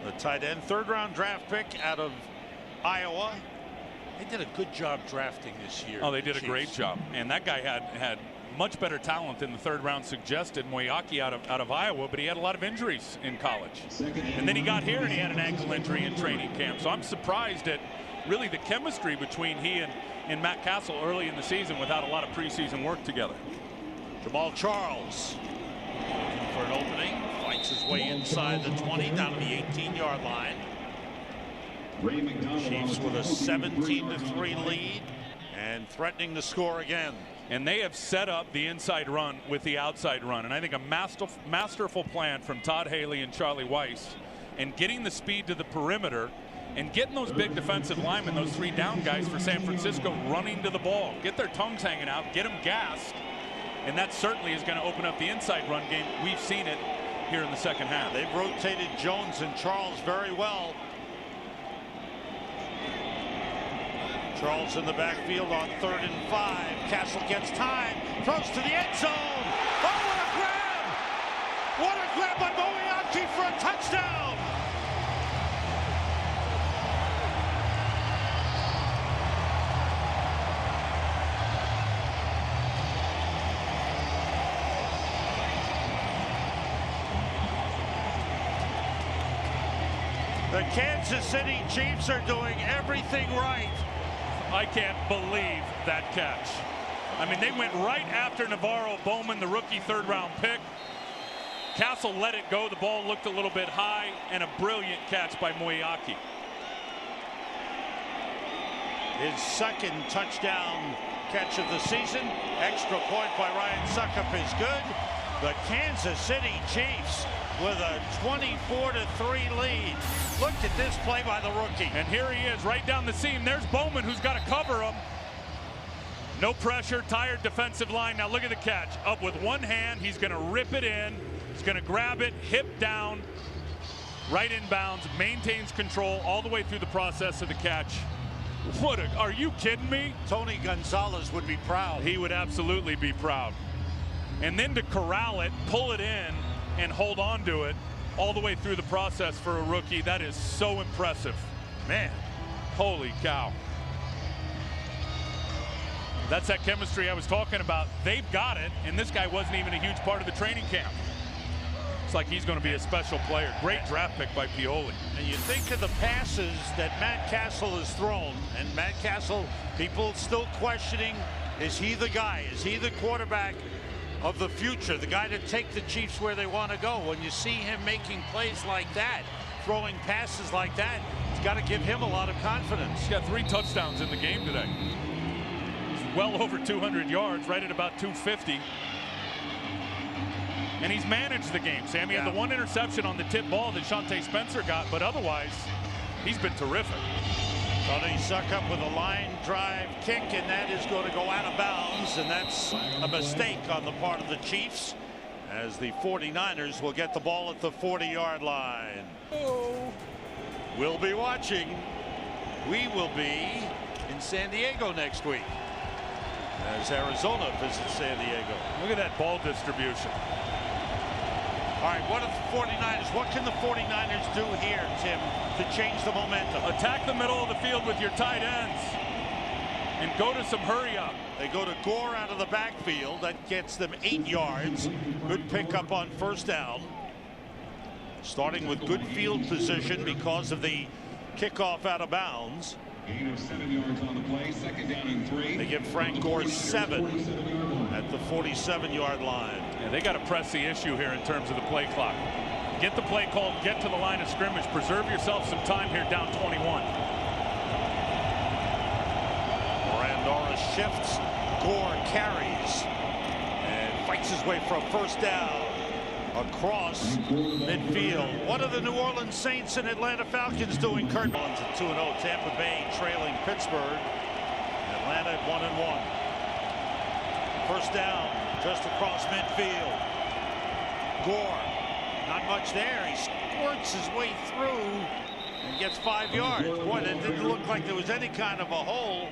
the tight end, 3rd-round draft pick out of Iowa. They did a good job drafting this year. Oh, they did a great job. And that guy had much better talent than the 3rd round suggested. Moeaki out of Iowa, but he had a lot of injuries in college. And then he got here and he had an ankle injury in training camp. So I'm surprised at really the chemistry between he and Matt Castle early in the season without a lot of preseason work together. Jamal Charles looking for an opening, fights his way inside the 20 down to the 18-yard line. Chiefs with a 17-3 lead and threatening to score again. And they have set up the inside run with the outside run. And I think a masterful plan from Todd Haley and Charlie Weiss, and getting the speed to the perimeter and getting those big defensive linemen, those 3 down guys for San Francisco, running to the ball. Get their tongues hanging out, get them gassed. And that certainly is going to open up the inside run game. We've seen it here in the 2nd half. They've rotated Jones and Charles very well. Charles in the backfield on 3rd and 5. Castle gets time, throws to the end zone. Oh, what a grab! What a grab by Moeaki for a touchdown! The Kansas City Chiefs are doing everything right. I can't believe that catch. I mean, they went right after Navarro Bowman, the rookie 3rd round pick. Castle let it go. The ball looked a little bit high, and a brilliant catch by Moeaki. His 2nd touchdown catch of the season. Extra point by Ryan Suckup is good. The Kansas City Chiefs with a 24-3 lead. Look at this play by the rookie. And here he is right down the seam. There's Bowman, who's got to cover him. No pressure, tired defensive line. Now look at the catch. Up with one hand, he's going to rip it in. He's going to grab it, hip down, right in bounds, maintains control all the way through the process of the catch. Are you kidding me? Tony Gonzalez would be proud. He would absolutely be proud. And then to corral it, pull it in, and hold on to it all the way through the process for a rookie, that is so impressive. Man, holy cow. That's that chemistry I was talking about. They've got it, and this guy wasn't even a huge part of the training camp. It's like he's going to be a special player. Great draft pick by Pioli. And you think of the passes that Matt Castle has thrown, and Matt Castle, people still questioning, is he the guy? Is he the quarterback of the future, the guy to take the Chiefs where they want to go? When you see him making plays like that, throwing passes like that, it's got to give him a lot of confidence. He's got 3 touchdowns in the game today. He's well over 200 yards, right at about 250. And he's managed the game, Sam. He had the 1 interception on the tip ball that Shante Spencer got, but otherwise, he's been terrific. So they suck up with a line drive kick, and that is going to go out of bounds, and that's a mistake on the part of the Chiefs, as the 49ers will get the ball at the 40-yard line. We'll be watching. We will be in San Diego next week as Arizona visits San Diego. Look at that ball distribution. All right, what are the 49ers? What can the 49ers do here, Tim, to change the momentum? Attack the middle of the field with your tight ends and go to some hurry up. They go to Gore out of the backfield. That gets them 8 yards. Good pickup on first down. Starting with good field position because of the kickoff out of bounds. Gain of 7 yards on the play. 2nd down and 3. They give Frank Gore 7 at the 47-yard line. Yeah, they got to press the issue here in terms of the play clock. Get the play called, get to the line of scrimmage, preserve yourself some time here down 21. Morandora shifts, Gore carries, and fights his way for a first down across midfield. What are the New Orleans Saints and Atlanta Falcons doing? Kurt Mullins at 2-0, Tampa Bay trailing Pittsburgh. Atlanta at 1-1. First down just across midfield. Gore, not much there. He squirts his way through and gets 5 yards. Boy, that didn't look like there was any kind of a hole.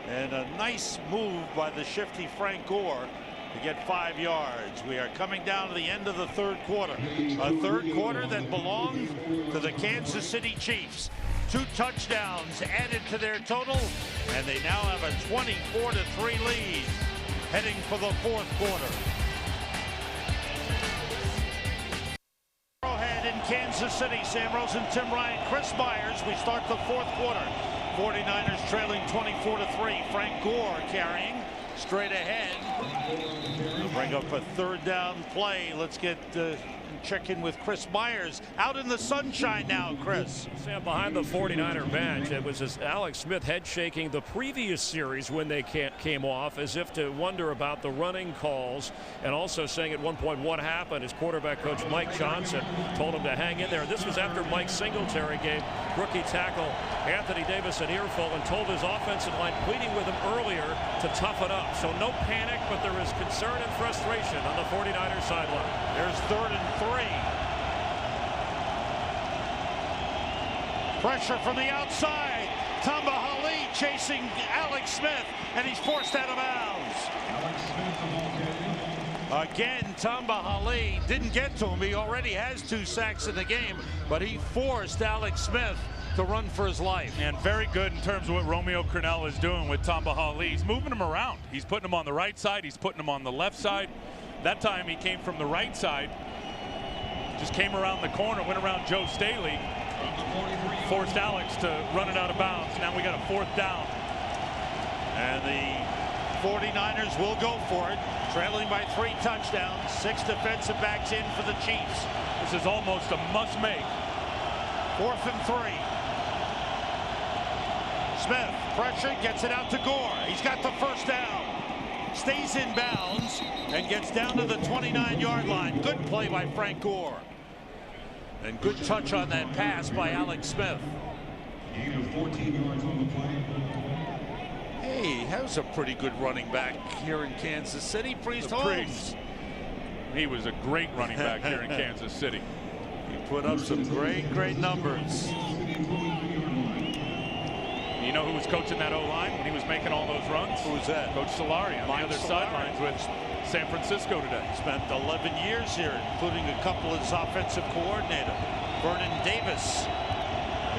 And a nice move by the shifty Frank Gore to get 5 yards. We are coming down to the end of the third quarter. A third quarter that belonged to the Kansas City Chiefs. 2 touchdowns added to their total, and they now have a 24-3 lead heading for the fourth quarter. Arrowhead in Kansas City. Sam Rosen, Tim Ryan, Chris Myers. We start the fourth quarter. 49ers trailing 24-3. Frank Gore carrying straight ahead. We'll bring up a third down play. Let's get check in with Chris Myers out in the sunshine now. Chris. Sam, behind the 49er bench, it was as Alex Smith head shaking the previous series when they came off, as if to wonder about the running calls, and also saying at one point what happened. His quarterback coach Mike Johnson told him to hang in there. This was after Mike Singletary gave rookie tackle Anthony Davis an earful and told his offensive line, pleading with him earlier, to tough it up. So no panic, but there is concern and frustration on the 49ers sideline. There's 3rd and 3. Pressure from the outside. Tamba Hali chasing Alex Smith, and he's forced out of bounds. Again, Tamba Hali didn't get to him. He already has 2 sacks in the game, but he forced Alex Smith to run for his life. And very good in terms of what Romeo Crennel is doing with Tamba Hali. He's moving him around. He's putting him on the right side. He's putting him on the left side. That time he came from the right side. Just came around the corner, went around Joe Staley, forced Alex to run it out of bounds. Now we got a 4th down. And the 49ers will go for it, trailing by 3 touchdowns. 6 defensive backs in for the Chiefs. This is almost a must-make. 4th and 3. Smith, pressure, gets it out to Gore. He's got the first down. stays in bounds and gets down to the 29-yard line. Good play by Frank Gore. And good touch on that pass by Alex Smith. Gain of 14 yards on the play. Hey, how's a pretty good running back here in Kansas City, Priest Holmes. He was a great running back here in Kansas City. He put up some great numbers. You know who was coaching that O-line when he was making all those runs? Who was that? Coach Solari on the other sidelines with San Francisco today. Spent 11 years here, including a couple as offensive coordinator. Vernon Davis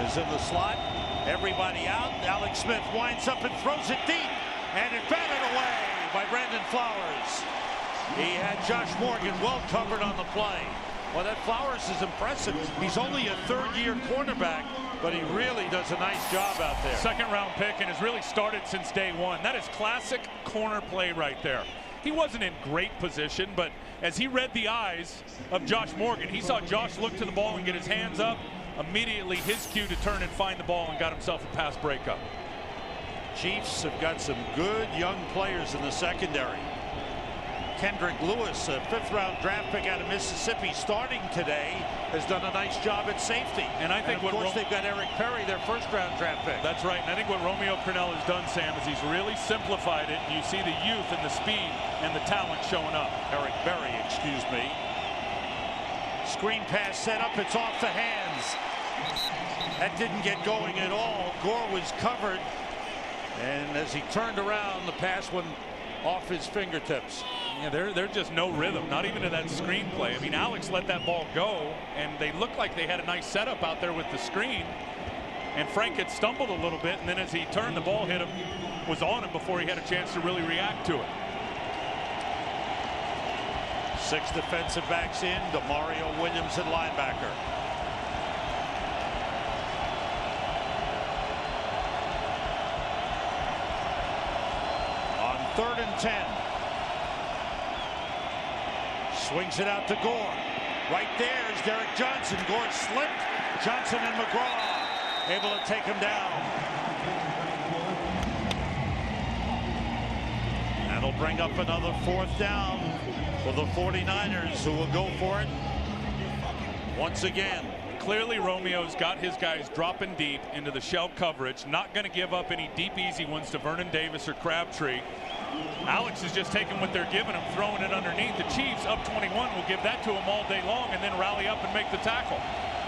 is in the slot. Everybody out. Alex Smith winds up and throws it deep. And it batted away by Brandon Flowers. He had Josh Morgan well covered on the play. Well, that Flowers is impressive. He's only a third-year quarterback, but he really does a nice job out there. Second-round pick and has really started since day one. That is classic corner play right there. He wasn't in great position, but as he read the eyes of Josh Morgan, he saw Josh look to the ball and get his hands up. Immediately his cue to turn and find the ball and got himself a pass breakup. Chiefs have got some good young players in the secondary. Kendrick Lewis, a fifth-round draft pick out of Mississippi, starting today, has done a nice job at safety. And I think, of course, they've got Eric Perry, their first-round draft pick. That's right. And I think what Romeo Crennel has done, Sam, is he's really simplified it. You see the youth and the speed and the talent showing up. Eric Berry, excuse me. Screen pass set up. It's off the hands. That didn't get going at all. Gore was covered. And as he turned around, the pass went off his fingertips. Yeah, there's just no rhythm, not even to that screen play. I mean, Alex let that ball go, and they looked like they had a nice setup out there with the screen. And Frank had stumbled a little bit, and then as he turned, the ball hit him, was on him before he had a chance to really react to it. 6 defensive backs in. Demario Williams at linebacker. On 3rd and 10. Swings it out to Gore. Right there is Derek Johnson. Gore slipped. Johnson and McGraw able to take him down. That'll bring up another 4th down for the 49ers, who will go for it once again. Clearly, Romeo's got his guys dropping deep into the shell coverage, not going to give up any deep, easy ones to Vernon Davis or Crabtree. Alex is just taking what they're giving him, throwing it underneath. The Chiefs, up 21, will give that to him all day long and then rally up and make the tackle.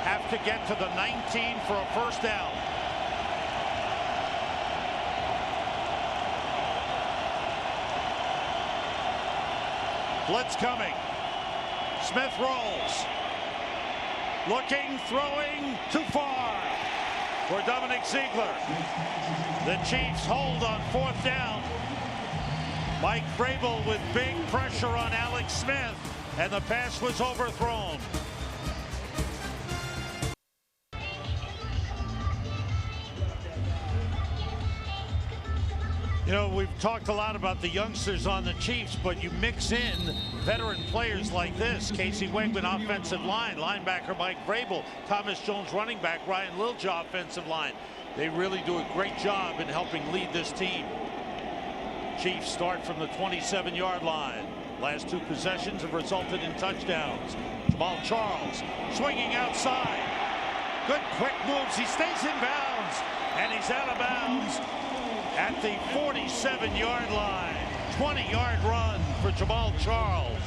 Have to get to the 19 for a first down. Blitz coming. Smith rolls. Looking, throwing, too far for Dominic Ziegler. The Chiefs hold on 4th down. Mike Vrabel with big pressure on Alex Smith, and the pass was overthrown. You know, we've talked a lot about the youngsters on the Chiefs, but you mix in veteran players like this. Casey Wegman, offensive line. Linebacker Mike Vrabel. Thomas Jones, running back. Ryan Lilja, offensive line. They really do a great job in helping lead this team. Chiefs start from the 27-yard line. Last 2 possessions have resulted in touchdowns. Jamal Charles swinging outside. Good quick moves. He stays in bounds, and he's out of bounds at the 47-yard line. 20-yard run for Jamal Charles.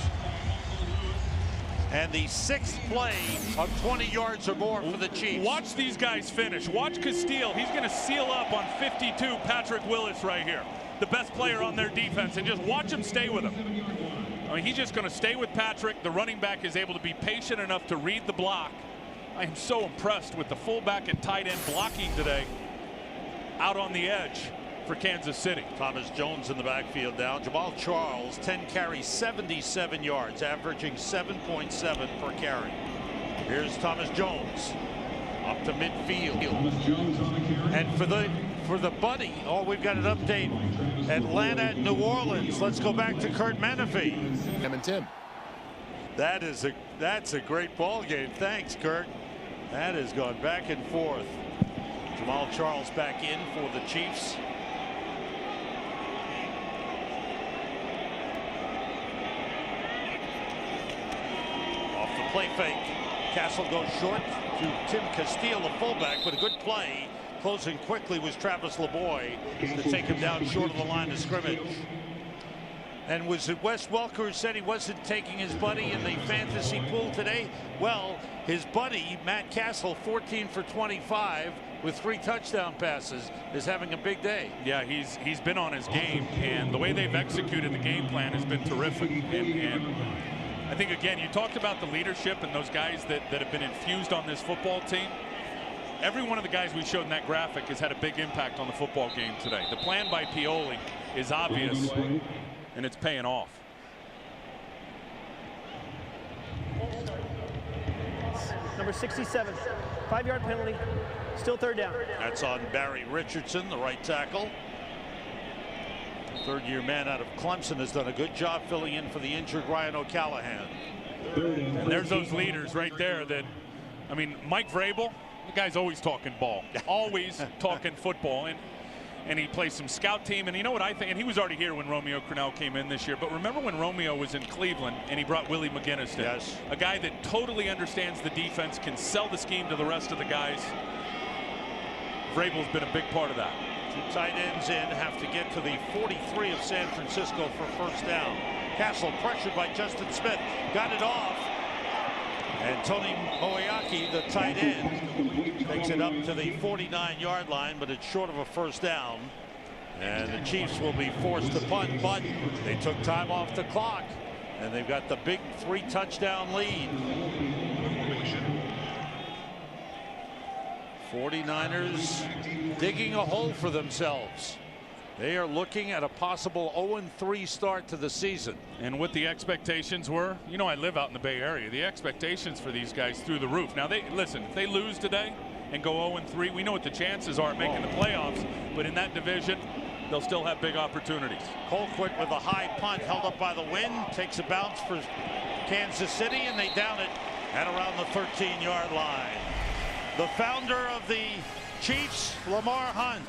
And the 6th play of 20 yards or more for the Chiefs. Watch these guys finish. Watch Castile. He's going to seal up on 52 Patrick Willis right here, the best player on their defense, and just watch him stay with him. I mean, he's just going to stay with Patrick. The running back is able to be patient enough to read the block. I am so impressed with the fullback and tight end blocking today out on the edge for Kansas City. Thomas Jones in the backfield now. Jamal Charles, 10 carries, 77 yards, averaging 7.7 per carry. Here's Thomas Jones up to midfield. And for the buddy, we've got an update. Atlanta at New Orleans. Let's go back to Kurt Menefee. Him and Tim. That's a great ball game. Thanks, Kurt. That has gone back and forth. Jamal Charles back in for the Chiefs. play fake. Castle goes short to Tim Castile, the fullback, but a good play. Closing quickly was Travis LeBoy to take him down short of the line of scrimmage. And was it Wes Welker who said he wasn't taking his buddy in the fantasy pool today? Well, his buddy, Matt Castle, 14 for 25 with 3 touchdown passes, is having a big day. Yeah, he's been on his game, and the way they've executed the game plan has been terrific. And I think, again, you talked about the leadership and those guys that have been infused on this football team. Every one of the guys we showed in that graphic has had a big impact on the football game today. The plan by Pioli is obvious, and it's paying off. Number 67, 5-yard penalty, still third down. That's on Barry Richardson, the right tackle. Third-year man out of Clemson has done a good job filling in for the injured Ryan O'Callahan. And there's those leaders right there that, I mean, Mike Vrabel, the guy's always talking ball, always talking football, and he plays some scout team. And you know what I think? And he was already here when Romeo Crennel came in this year. But remember when Romeo was in Cleveland and he brought Willie McGinnis in? Yes. A guy that totally understands the defense, can sell the scheme to the rest of the guys. Vrabel's been a big part of that. 2 tight ends in, have to get to the 43 of San Francisco for first down. Castle pressured by Justin Smith, got it off. And Tony Moeaki, the tight end, takes it up to the 49-yard line, but it's short of a first down. And the Chiefs will be forced to punt, but they took time off the clock, and they've got the big 3-touchdown lead. 49ers digging a hole for themselves. They are looking at a possible 0-3 start to the season. And what the expectations were, you know, I live out in the Bay Area. The expectations for these guys through the roof. Now, listen, if they lose today and go 0-3, we know what the chances are of making the playoffs. But in that division, they'll still have big opportunities. Colquitt with a high punt held up by the wind. Takes a bounce for Kansas City, and they down it at around the 13-yard line. The founder of the Chiefs, Lamar Hunt.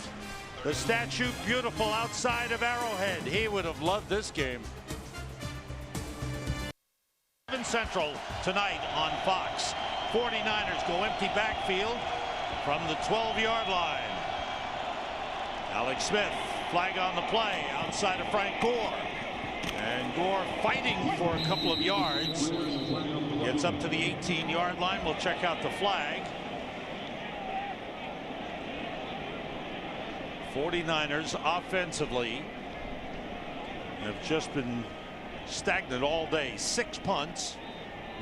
The statue beautiful outside of Arrowhead. He would have loved this game. 7 Central tonight on Fox. 49ers go empty backfield from the 12-yard line. Alex Smith, flag on the play outside of Frank Gore. And Gore fighting for a couple of yards. Gets up to the 18-yard line. We'll check out the flag. 49ers offensively have just been stagnant all day. 6 punts,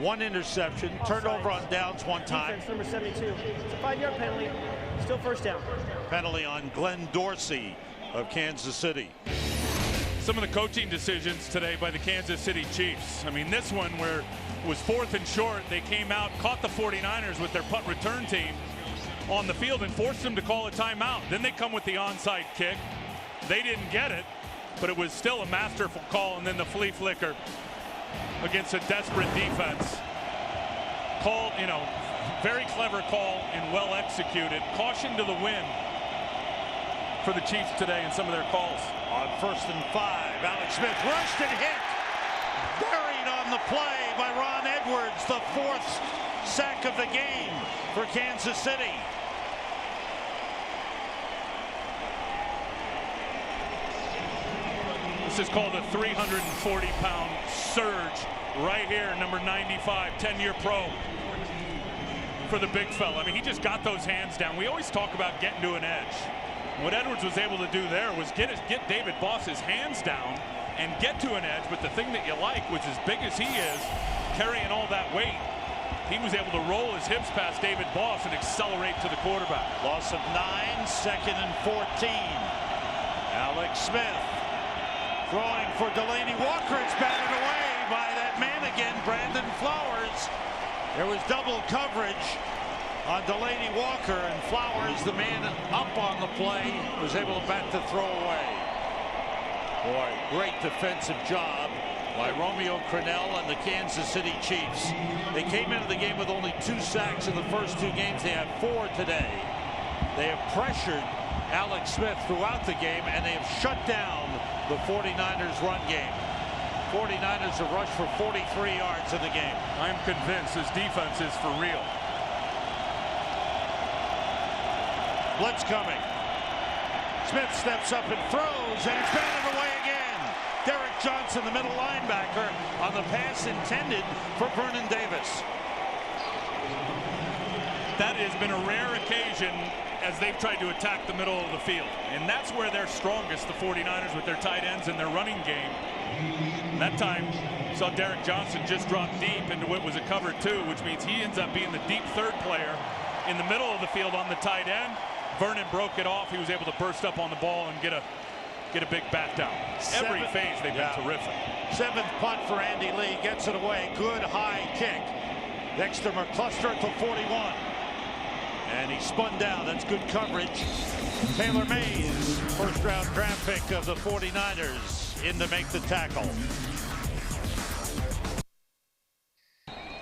1 interception, turnover on downs 1 time. Defense number 72. It's a 5-yard penalty, still first down. Penalty on Glenn Dorsey of Kansas City. Some of the coaching decisions today by the Kansas City Chiefs. I mean, this one where it was 4th and short, they came out, caught the 49ers with their punt return team on the field and forced them to call a timeout. Then they come with the onside kick. They didn't get it, but it was still a masterful call, and then the flea flicker against a desperate defense. Call, you know, very clever call and well executed. Caution to the wind for the Chiefs today in some of their calls. On 1st and 5, Alex Smith rushed and hit. Buried on the play by Ron Edwards, the 4th sack of the game for Kansas City. This is called a 340-pound surge right here, number 95, 10-year pro for the big fella. I mean, he just got those hands down. We always talk about getting to an edge. What Edwards was able to do there was get David Boss's hands down and get to an edge, but the thing that you like, which is big as he is, carrying all that weight, he was able to roll his hips past David Boss and accelerate to the quarterback. Loss of 9, 2nd and 14. Alex Smith throwing for Delaney Walker. It's batted away by that man again, Brandon Flowers. There was double coverage on Delaney Walker, and Flowers, the man up on the play, was able to bat the throw away. Boy, great defensive job by Romeo Crennel and the Kansas City Chiefs. They came into the game with only 2 sacks in the first 2 games. They have 4 today. They have pressured Alex Smith throughout the game, and they have shut down the 49ers run game. 49ers have rushed for 43 yards in the game. I'm convinced this defense is for real. Blitz coming. Smith steps up and throws, and it's batted away again. Derek Johnson, the middle linebacker, on the pass intended for Vernon Davis. That has been a rare occasion as they've tried to attack the middle of the field. And that's where they're strongest, the 49ers, with their tight ends and their running game. That time, saw Derek Johnson just drop deep into what was a cover 2, which means he ends up being the deep third player in the middle of the field on the tight end. Vernon broke it off. He was able to burst up on the ball and get a big bat down. Every phase they've been terrific. 7th punt for Andy Lee. Gets it away. Good high kick. Dexter McCluster at the 41. And he spun down. That's good coverage. Taylor Mays, first-round draft pick of the 49ers, in to make the tackle.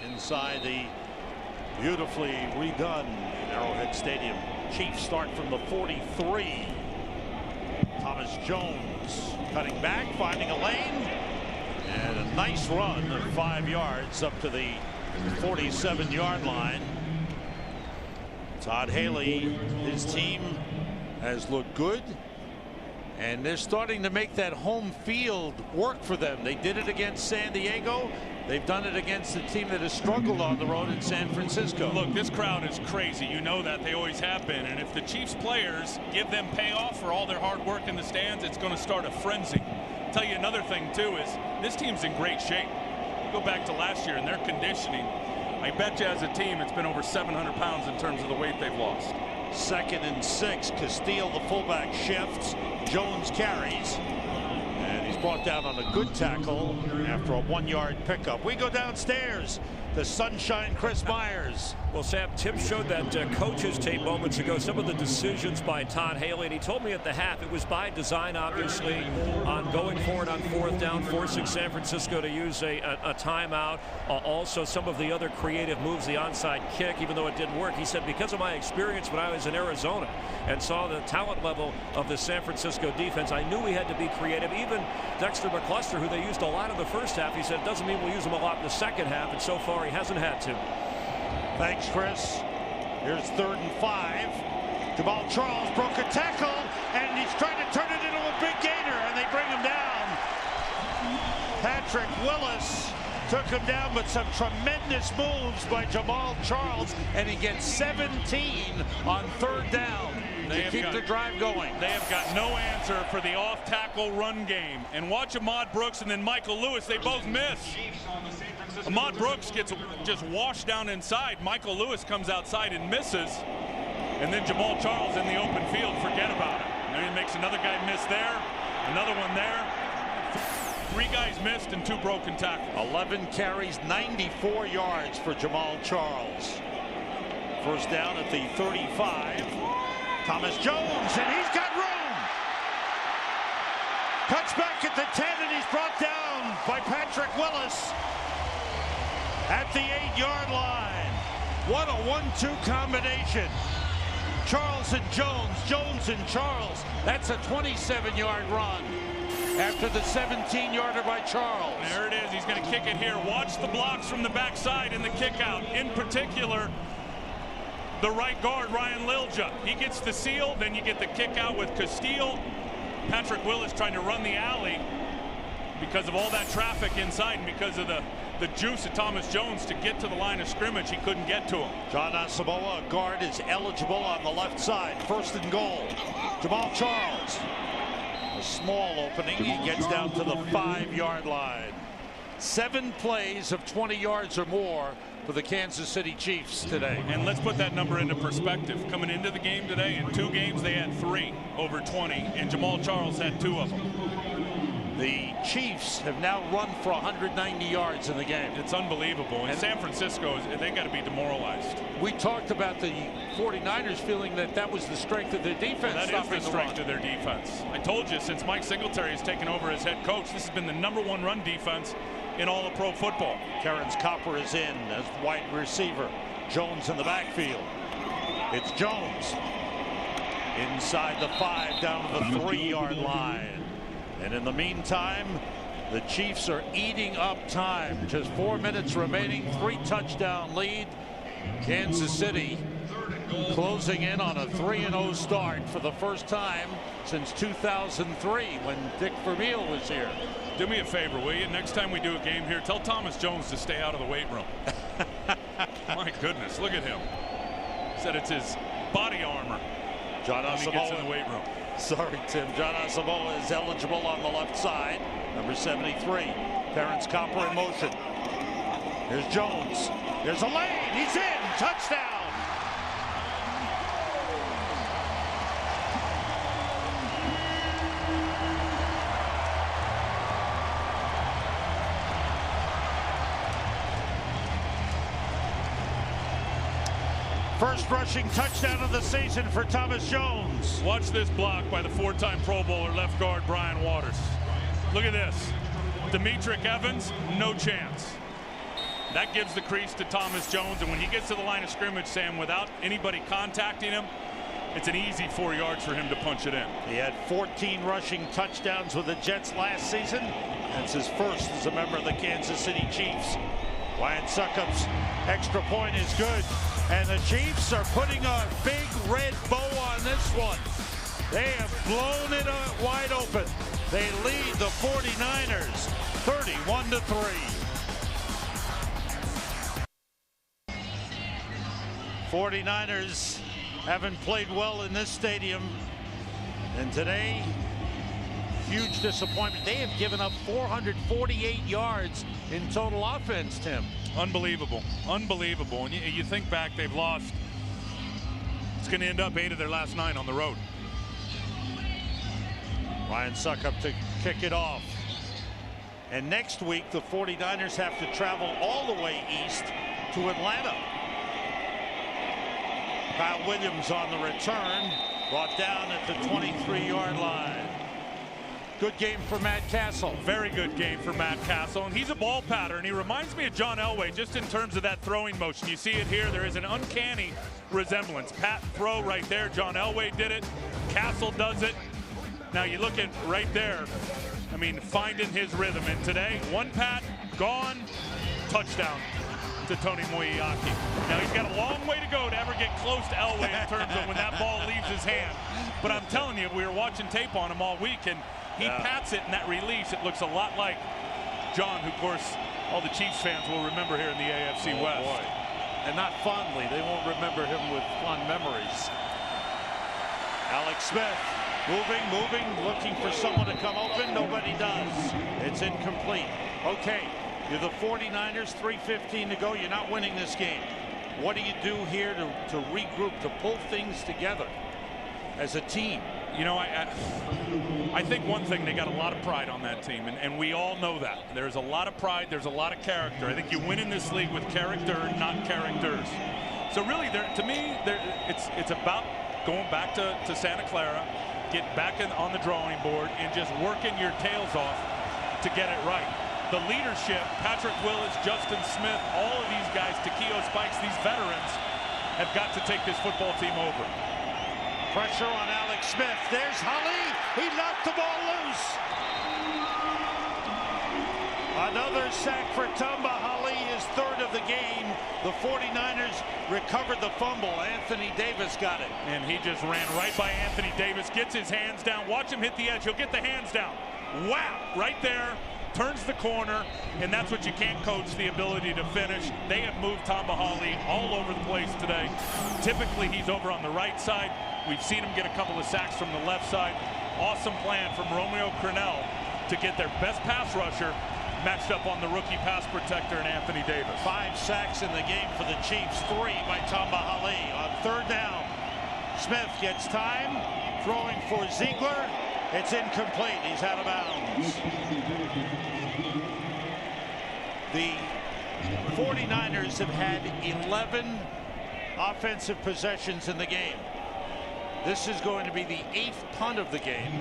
Inside the beautifully redone Arrowhead Stadium. Chiefs start from the 43. Thomas Jones cutting back, finding a lane, and a nice run of 5 yards up to the 47-yard line. Todd Haley, his team has looked good, and they're starting to make that home field work for them. They did it against San Diego. They've done it against a team that has struggled on the road in San Francisco. Look, this crowd is crazy. You know that. They always have been. And if the Chiefs players give them payoff for all their hard work in the stands, it's going to start a frenzy. I'll tell you another thing, too, is this team's in great shape. Go back to last year and their conditioning. I bet you as a team it's been over 700 pounds in terms of the weight they've lost. 2nd and 6. Castile, the fullback, shifts. Jones carries. And he's brought down on a good tackle after a 1-yard pickup. We go downstairs. The Sunshine Chris Myers. Well, Sam, Tim showed that coach's tape moments ago, some of the decisions by Todd Haley, and he told me at the half it was by design, obviously, on going for it on 4th down, forcing San Francisco to use a timeout. Also, some of the other creative moves, the onside kick, even though it didn't work. He said, because of my experience when I was in Arizona and saw the talent level of the San Francisco defense, I knew we had to be creative. Even Dexter McCluster, who they used a lot in the first half, he said, it doesn't mean we'll use him a lot in the second half, and so far he hasn't had to. Thanks, Chris. Here's 3rd and 5. Jamal Charles broke a tackle, and he's trying to turn it into a big gainer, and they bring him down. Patrick Willis took him down, but some tremendous moves by Jamal Charles, and he gets 17 on 3rd down to keep the drive going. They have got no answer for the off-tackle run game. And watch Ahmad Brooks and then Michael Lewis. They both miss. Ahmad Brooks gets just washed down inside. Michael Lewis comes outside and misses. And then Jamal Charles in the open field. Forget about it. And he makes another guy miss there. Another one there. 3 guys missed and 2 broken tackles. 11 carries, 94 yards for Jamal Charles. First down at the 35. Thomas Jones, and he's got room. Cuts back at the 10, and he's brought down by Patrick Willis at the 8-yard line. What a 1-2 combination. Charles and Jones, Jones and Charles. That's a 27-yard run after the 17-yarder by Charles. There it is. He's going to kick it here. Watch the blocks from the backside in the kick out. In particular, the right guard, Ryan Lilja. He gets the seal, then you get the kick out with Castile. Patrick Willis trying to run the alley because of all that traffic inside and because of the juice of Thomas Jones to get to the line of scrimmage. He couldn't get to him. John Asamoah, a guard, is eligible on the left side. 1st and goal. Jamal Charles. A small opening. He gets down to the 5-yard line. 7 plays of 20 yards or more for the Kansas City Chiefs today. And let's put that number into perspective. Coming into the game today, in 2 games they had 3 over 20, and Jamal Charles had 2 of them. The Chiefs have now run for 190 yards in the game. It's unbelievable. And San Francisco, they got to be demoralized. We talked about the 49ers feeling that was the strength of their defense. That is the strength of their defense. I told you, since Mike Singletary has taken over as head coach, this has been the #1 run defense in all of pro football. Terrence Copper is in as wide receiver. Jones in the backfield. It's Jones inside the 5 down to the 3-yard line. And in the meantime, The Chiefs are eating up time. Just 4 minutes remaining, 3-touchdown lead. Kansas City closing in on a 3-0 start for the first time since 2003 when Dick Vermeil was here. Do me a favor, will you? Next time we do a game here, tell Thomas Jones to stay out of the weight room. My goodness, look at him. Said it's his body armor. John when he gets in the weight room. Sorry, Tim. John Asamoah is eligible on the left side. Number 73. Terrence Copper in motion. Here's Jones. There's a lane. He's in. Touchdown. First rushing touchdown of the season for Thomas Jones. Watch this block by the 4-time Pro Bowler left guard Brian Waters. Look at this. Demetric Evans, no chance. That gives the crease to Thomas Jones, and when he gets to the line of scrimmage, Sam, without anybody contacting him, it's an easy 4 yards for him to punch it in. He had 14 rushing touchdowns with the Jets last season. That's his first as a member of the Kansas City Chiefs. Ryan Succop's extra point is good. And the Chiefs are putting a big red bow on this one. They have blown it wide open. They lead the 49ers 31-3. 49ers haven't played well in this stadium. And today, huge disappointment. They have given up 448 yards in total offense, Tim. Unbelievable. Unbelievable. And you think back, they've lost. It's going to end up 8 of their last 9 on the road. Ryan Succop to kick it off. And next week, the 49ers have to travel all the way east to Atlanta. Kyle Williams on the return, brought down at the 23-yard line. Good game for Matt Castle. Very good game for Matt Castle, and he's a ball pattern. He reminds me of John Elway just in terms of that throwing motion. You see it here. There is an uncanny resemblance. Pat throw right there. John Elway did it. Castle does it. Now you look at right there. I mean, finding his rhythm. And today, one pat, gone, touchdown to Tony Moeaki. Now he's got a long way to go to ever get close to Elway in terms of when that ball leaves his hand. But I'm telling you, we were watching tape on him all week, and he pats it in that release. It looks a lot like John, who, of course, all the Chiefs fans will remember here in the AFC West. Boy. And not fondly. They won't remember him with fond memories. Alex Smith moving, looking for someone to come open. Nobody does. It's incomplete. Okay, you're the 49ers, 3:15 to go. You're not winning this game. What do you do here to regroup, to pull things together as a team? You know, I think one thing, they got a lot of pride on that team, and we all know that. There's a lot of pride, there's a lot of character. I think you win in this league with character, not characters. So really, to me, it's about going back to Santa Clara, get back on the drawing board, and just working your tails off to get it right. The leadership, Patrick Willis, Justin Smith, all of these guys, Takeo Spikes, these veterans, have got to take this football team over. Pressure on Alex Smith. There's Holly. He knocked the ball loose. Another sack for Tamba Hali, his third of the game. The 49ers recovered the fumble. Anthony Davis got it. And he just ran right by Anthony Davis, gets his hands down. Watch him hit the edge. He'll get the hands down. Wow, right there. Turns the corner, and that's what you can't coach, the ability to finish. They have moved Tamba Hali all over the place today. Typically, he's over on the right side. We've seen him get a couple of sacks from the left side. Awesome plan from Romeo Crennel to get their best pass rusher matched up on the rookie pass protector in Anthony Davis. 5 sacks in the game for the Chiefs, 3 by Tamba Hali. On third down, Smith gets time, throwing for Ziegler. It's incomplete. He's out of bounds. The 49ers have had 11 offensive possessions in the game. This is going to be the 8th punt of the game.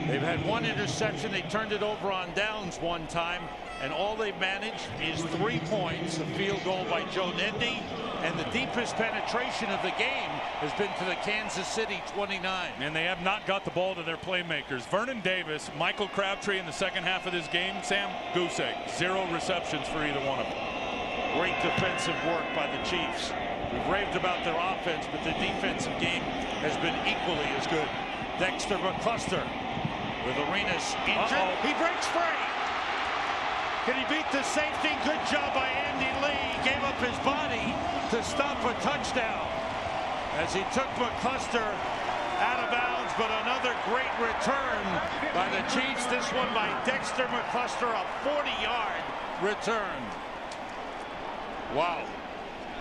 They've had 1 interception. They turned it over on downs 1 time, and all they've managed is 3 points, a field goal by Joe Nedney, and the deepest penetration of the game has been to the Kansas City 29. And they have not got the ball to their playmakers. Vernon Davis, Michael Crabtree in the second half of this game, Sam, goose egg. 0 receptions for either one of them. Great defensive work by the Chiefs. We've raved about their offense, but their defensive game has been equally as good. Dexter McCluster with Arenas injured. He breaks free. Can he beat the safety? Good job by Andy Lee. Gave up his body to stop a touchdown as he took McCluster out of bounds, but another great return by the Chiefs. This one by Dexter McCluster, a 40-yard return. Wow.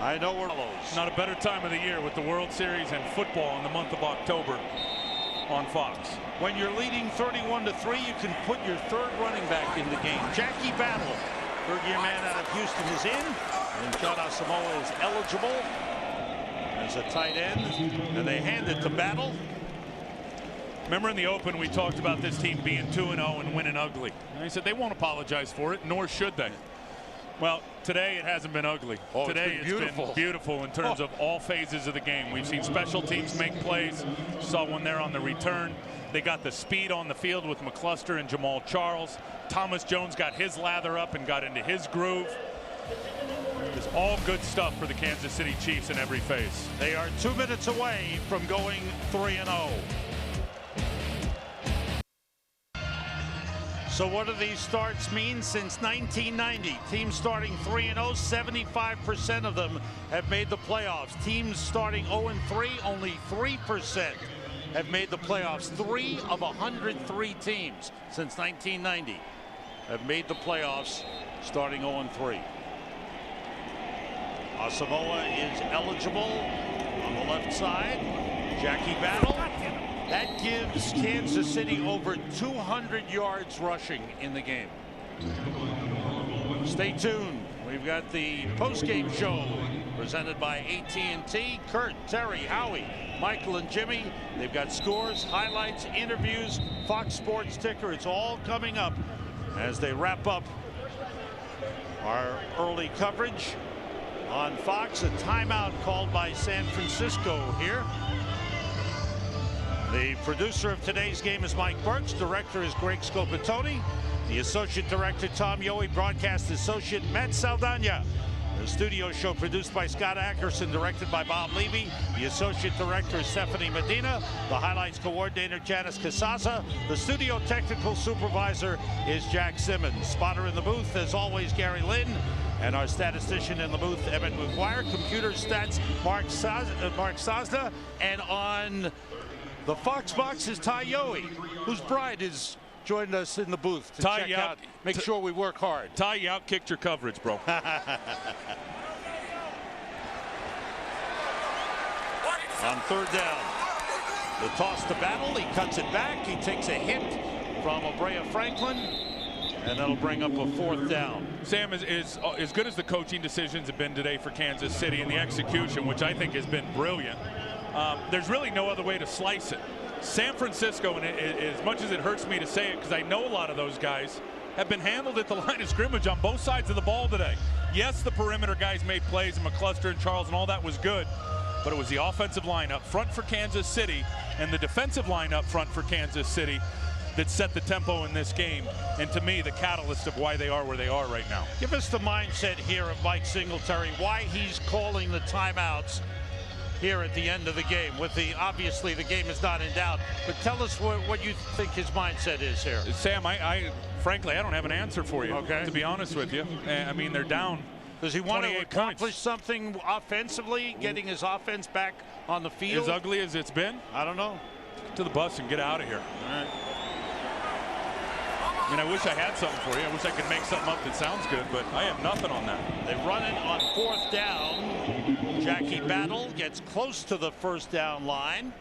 I know we're close. Not a better time of the year with the World Series and football in the month of October on Fox. When you're leading 31-3, you can put your 3rd running back in the game. Jackie Battle, 3rd-year man out of Houston, is in, and John Asamoah is eligible as a tight end, and they hand it to Battle. Remember in the open we talked about this team being 2-0 and winning ugly. And I said they won't apologize for it, nor should they. Well, today it hasn't been ugly. Today it's been beautiful in terms of all phases of the game. We've seen special teams make plays. Saw one there on the return. They got the speed on the field with McCluster and Jamal Charles. Thomas Jones got his lather up and got into his groove. It's all good stuff for the Kansas City Chiefs in every phase. They are 2 minutes away from going 3-0. So what do these starts mean? Since 1990, teams starting 3-0, 75% of them have made the playoffs. Teams starting 0-3, only 3% have made the playoffs. 3 of 103 teams since 1990 have made the playoffs starting 0-3. Asamoah is eligible on the left side. Jackie Battle. That gives Kansas City over 200 yards rushing in the game. Stay tuned. We've got the post-game show presented by AT&T. Kurt, Terry, Howie, Michael, and Jimmy. They've got scores, highlights, interviews, Fox Sports Ticker. It's all coming up as they wrap up our early coverage on Fox. A timeout called by San Francisco here. The producer of today's game is Mike Burks. Director is Greg Scopatoni. The associate director, Tom Yohe. Broadcast associate, Matt Saldana. The studio show produced by Scott Ackerson, directed by Bob Levy. The associate director is Stephanie Medina. The highlights coordinator, Janice Casasa. The studio technical supervisor is Jack Simmons. Spotter in the booth, as always, Gary Lynn. And our statistician in the booth, Emmett McGuire. Computer stats, Mark Sazda. And on the Fox box is Ty Yohe, whose bride is joined us in the booth to check out, make sure we work hard. Ty, you outkicked your coverage, bro. On 3rd down, the toss to Battle. He cuts it back. He takes a hit from Brea Franklin, and that'll bring up a 4th down. Sam, is as good as the coaching decisions have been today for Kansas City and the execution, which I think has been brilliant. There's really no other way to slice it. San Francisco, and as much as it hurts me to say it because I know a lot of those guys, have been handled at the line of scrimmage on both sides of the ball today. Yes, the perimeter guys made plays, and McCluster and Charles and all that was good, but it was the offensive line up front for Kansas City and the defensive line up front for Kansas City that set the tempo in this game, and to me, the catalyst of why they are where they are right now. Give us the mindset here of Mike Singletary, why he's calling the timeouts here at the end of the game. With obviously the game is not in doubt, but tell us what you think his mindset is here. Sam, frankly, I don't have an answer for you, okay, to be honest with you. I mean, they're down. Does he want to accomplish something offensively, getting his offense back on the field? As ugly as it's been? I don't know. To the bus and get out of here. All right. I mean, I wish I had something for you. I wish I could make something up that sounds good, but I have nothing on that. They run it on 4th down. Jackie Battle gets close to the 1st down line.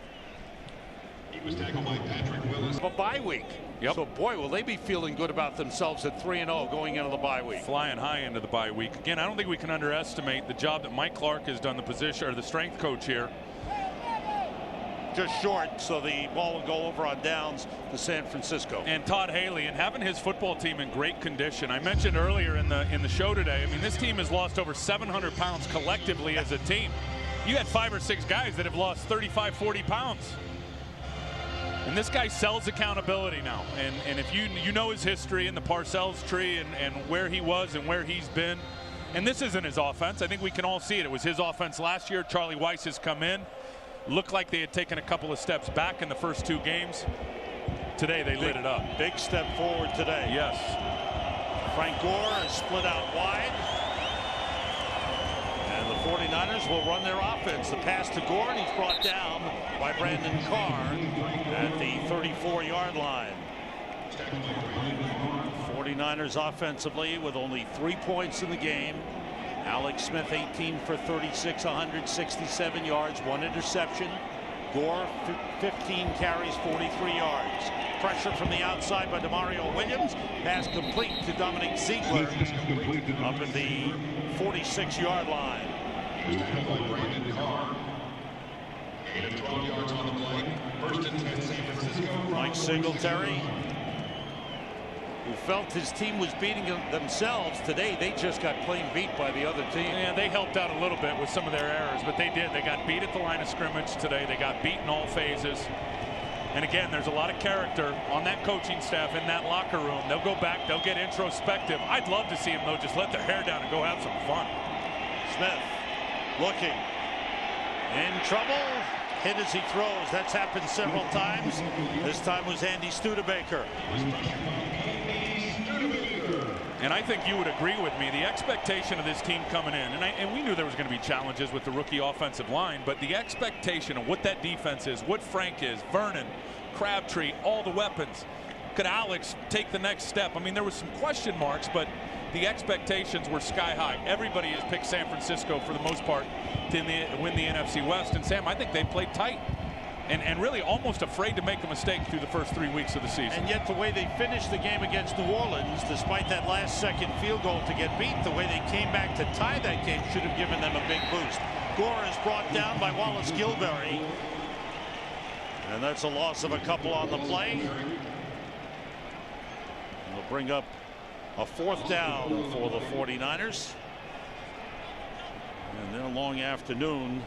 He was tackled by Patrick Willis. A bye week. Yep. So, boy, will they be feeling good about themselves at 3-0 going into the bye week. Flying high into the bye week. Again, I don't think we can underestimate the job that Mike Clark has done, the position or the strength coach here. just short, so the ball will go over on downs to San Francisco. And Todd Haley, and having his football team in great condition. I mentioned earlier in the show today, I mean, this team has lost over 700 pounds collectively as a team. You had 5 or 6 guys that have lost 35, 40 pounds. And this guy sells accountability now. And if you know his history and the Parcells tree and where he was and where he's been, and this isn't his offense. I think we can all see it. It was his offense last year. Charlie Weis has come in. Looked like they had taken a couple of steps back in the first 2 games. Today they lit it up. Big step forward today. Yes. Frank Gore is split out wide. And the 49ers will run their offense. The pass to Gore, and he's brought down by Brandon Carr at the 34-yard line. 49ers offensively with only 3 points in the game. Alex Smith 18 for 36, 167 yards, 1 interception. Gore 15 carries, 43 yards. Pressure from the outside by Demario Williams. Pass complete to Dominic Ziegler up at the 46-yard line. Mike Singletary, who felt his team was beating themselves today, they just got plain beat by the other team. Yeah, they helped out a little bit with some of their errors, but they did. They got beat at the line of scrimmage today. They got beat in all phases. And again, there's a lot of character on that coaching staff in that locker room. They'll go back, they'll get introspective. I'd love to see them, though, just let their hair down and go have some fun. Smith looking in trouble. Hit as he throws. That's happened several times. This time was Andy Studebaker. And I think you would agree with me, the expectation of this team coming in, and we knew there was going to be challenges with the rookie offensive line, but the expectation of what that defense is, what Frank is, Vernon, Crabtree, all the weapons. Could Alex take the next step? I mean, there was some question marks, but the expectations were sky high. Everybody has picked San Francisco for the most part to win the NFC West. And Sam, I think they played tight and really almost afraid to make a mistake through the first 3 weeks of the season. And yet the way they finished the game against New Orleans, despite that last-second field goal to get beat, the way they came back to tie that game should have given them a big boost. Gore is brought down by Wallace Gilberry. And that's a loss of a couple on the play. And they'll bring up a 4th down for the 49ers. And their long afternoon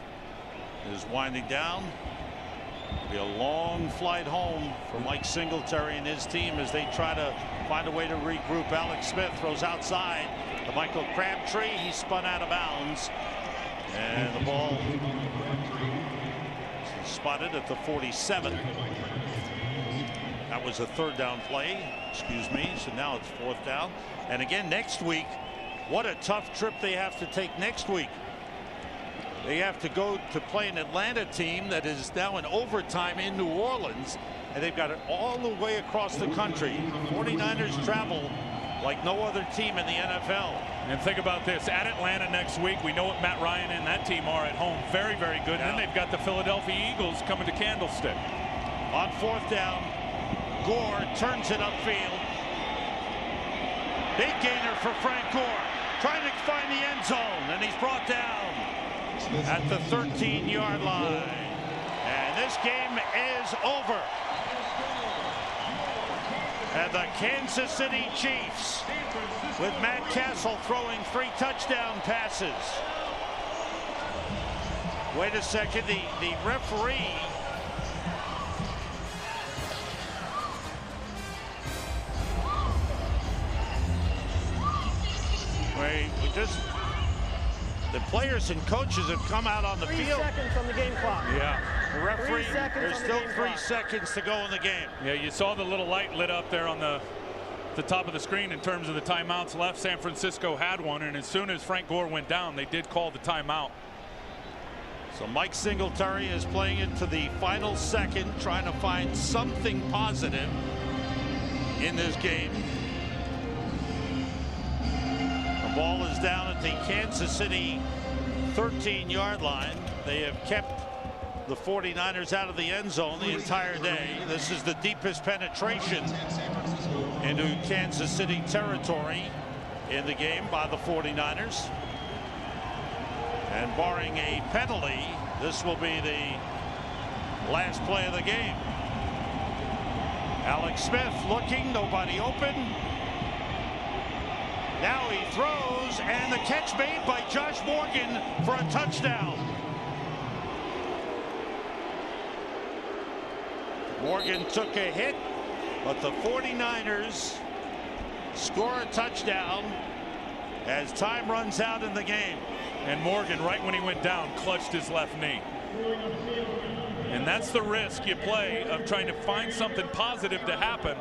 is winding down. It'll be a long flight home for Mike Singletary and his team as they try to find a way to regroup. Alex Smith throws outside to Michael Crabtree. He's spun out of bounds. And the ball is spotted at the 47. That was a 3rd down play. Excuse me. So now it's 4th down. And again, next week, what a tough trip they have to take next week. They have to go to play an Atlanta team that is now in overtime in New Orleans, and they've got it all the way across the country. 49ers travel like no other team in the NFL. And think about this, at Atlanta next week, we know what Matt Ryan and that team are at home. Very, very good. Yeah. And then they've got the Philadelphia Eagles coming to Candlestick. On 4th down, Gore turns it upfield. Big gainer for Frank Gore, trying to find the end zone, and he's brought down at the 13-yard line. And this game is over. And the Kansas City Chiefs, with Matt Castle throwing 3 touchdown passes. Wait a second, the referee the players and coaches have come out on the field. 3 seconds on the game clock. Yeah. The referee, 3 seconds there's on the still game 3 clock. seconds to go in the game. Yeah, you saw the little light lit up there on the top of the screen in terms of the timeouts left. San Francisco had one, and as soon as Frank Gore went down, they did call the timeout. So Mike Singletary is playing it to the final second, trying to find something positive in this game. The ball is down at the Kansas City 13-yard line. They have kept the 49ers out of the end zone the entire day. This is the deepest penetration into Kansas City territory in the game by the 49ers. And barring a penalty, this will be the last play of the game. Alex Smith looking, nobody open. Now he throws, and the catch made by Josh Morgan for a touchdown. Morgan took a hit, but the 49ers score a touchdown as time runs out in the game. And Morgan, right when he went down, clutched his left knee. And that's the risk you play of trying to find something positive to happen.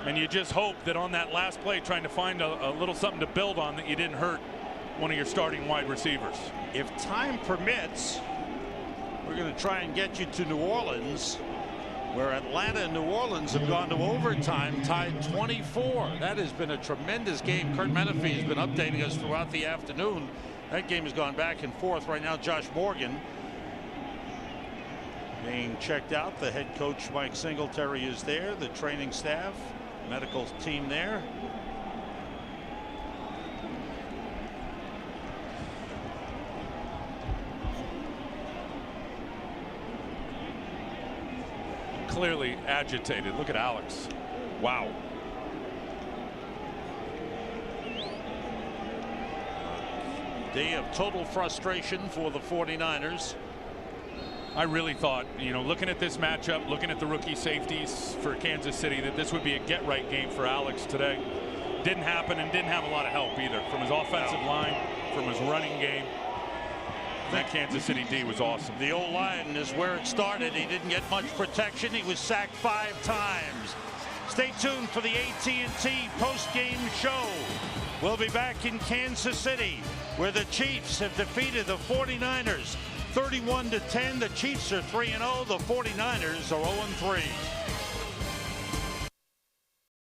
And you just hope that on that last play, trying to find a little something to build on, that you didn't hurt one of your starting wide receivers. If time permits, we're going to try and get you to New Orleans, where Atlanta and New Orleans have gone to overtime, tied 24. That has been a tremendous game. Kurt Menefee has been updating us throughout the afternoon. That game has gone back and forth. Right now, Josh Morgan being checked out. The head coach, Mike Singletary, is there. The training staff, medical team there. Clearly agitated. Look at Alex. Wow. Day of total frustration for the 49ers. I really thought, you know, looking at this matchup, looking at the rookie safeties for Kansas City, that this would be a get-right game for Alex today. Didn't happen, and didn't have a lot of help either from his offensive line, from his running game. That Kansas City D was awesome. The O-line is where it started. He didn't get much protection. He was sacked 5 times. Stay tuned for the AT&T post-game show. We'll be back in Kansas City, where the Chiefs have defeated the 49ers 31-10. The Chiefs are 3-0. The 49ers are 0-3.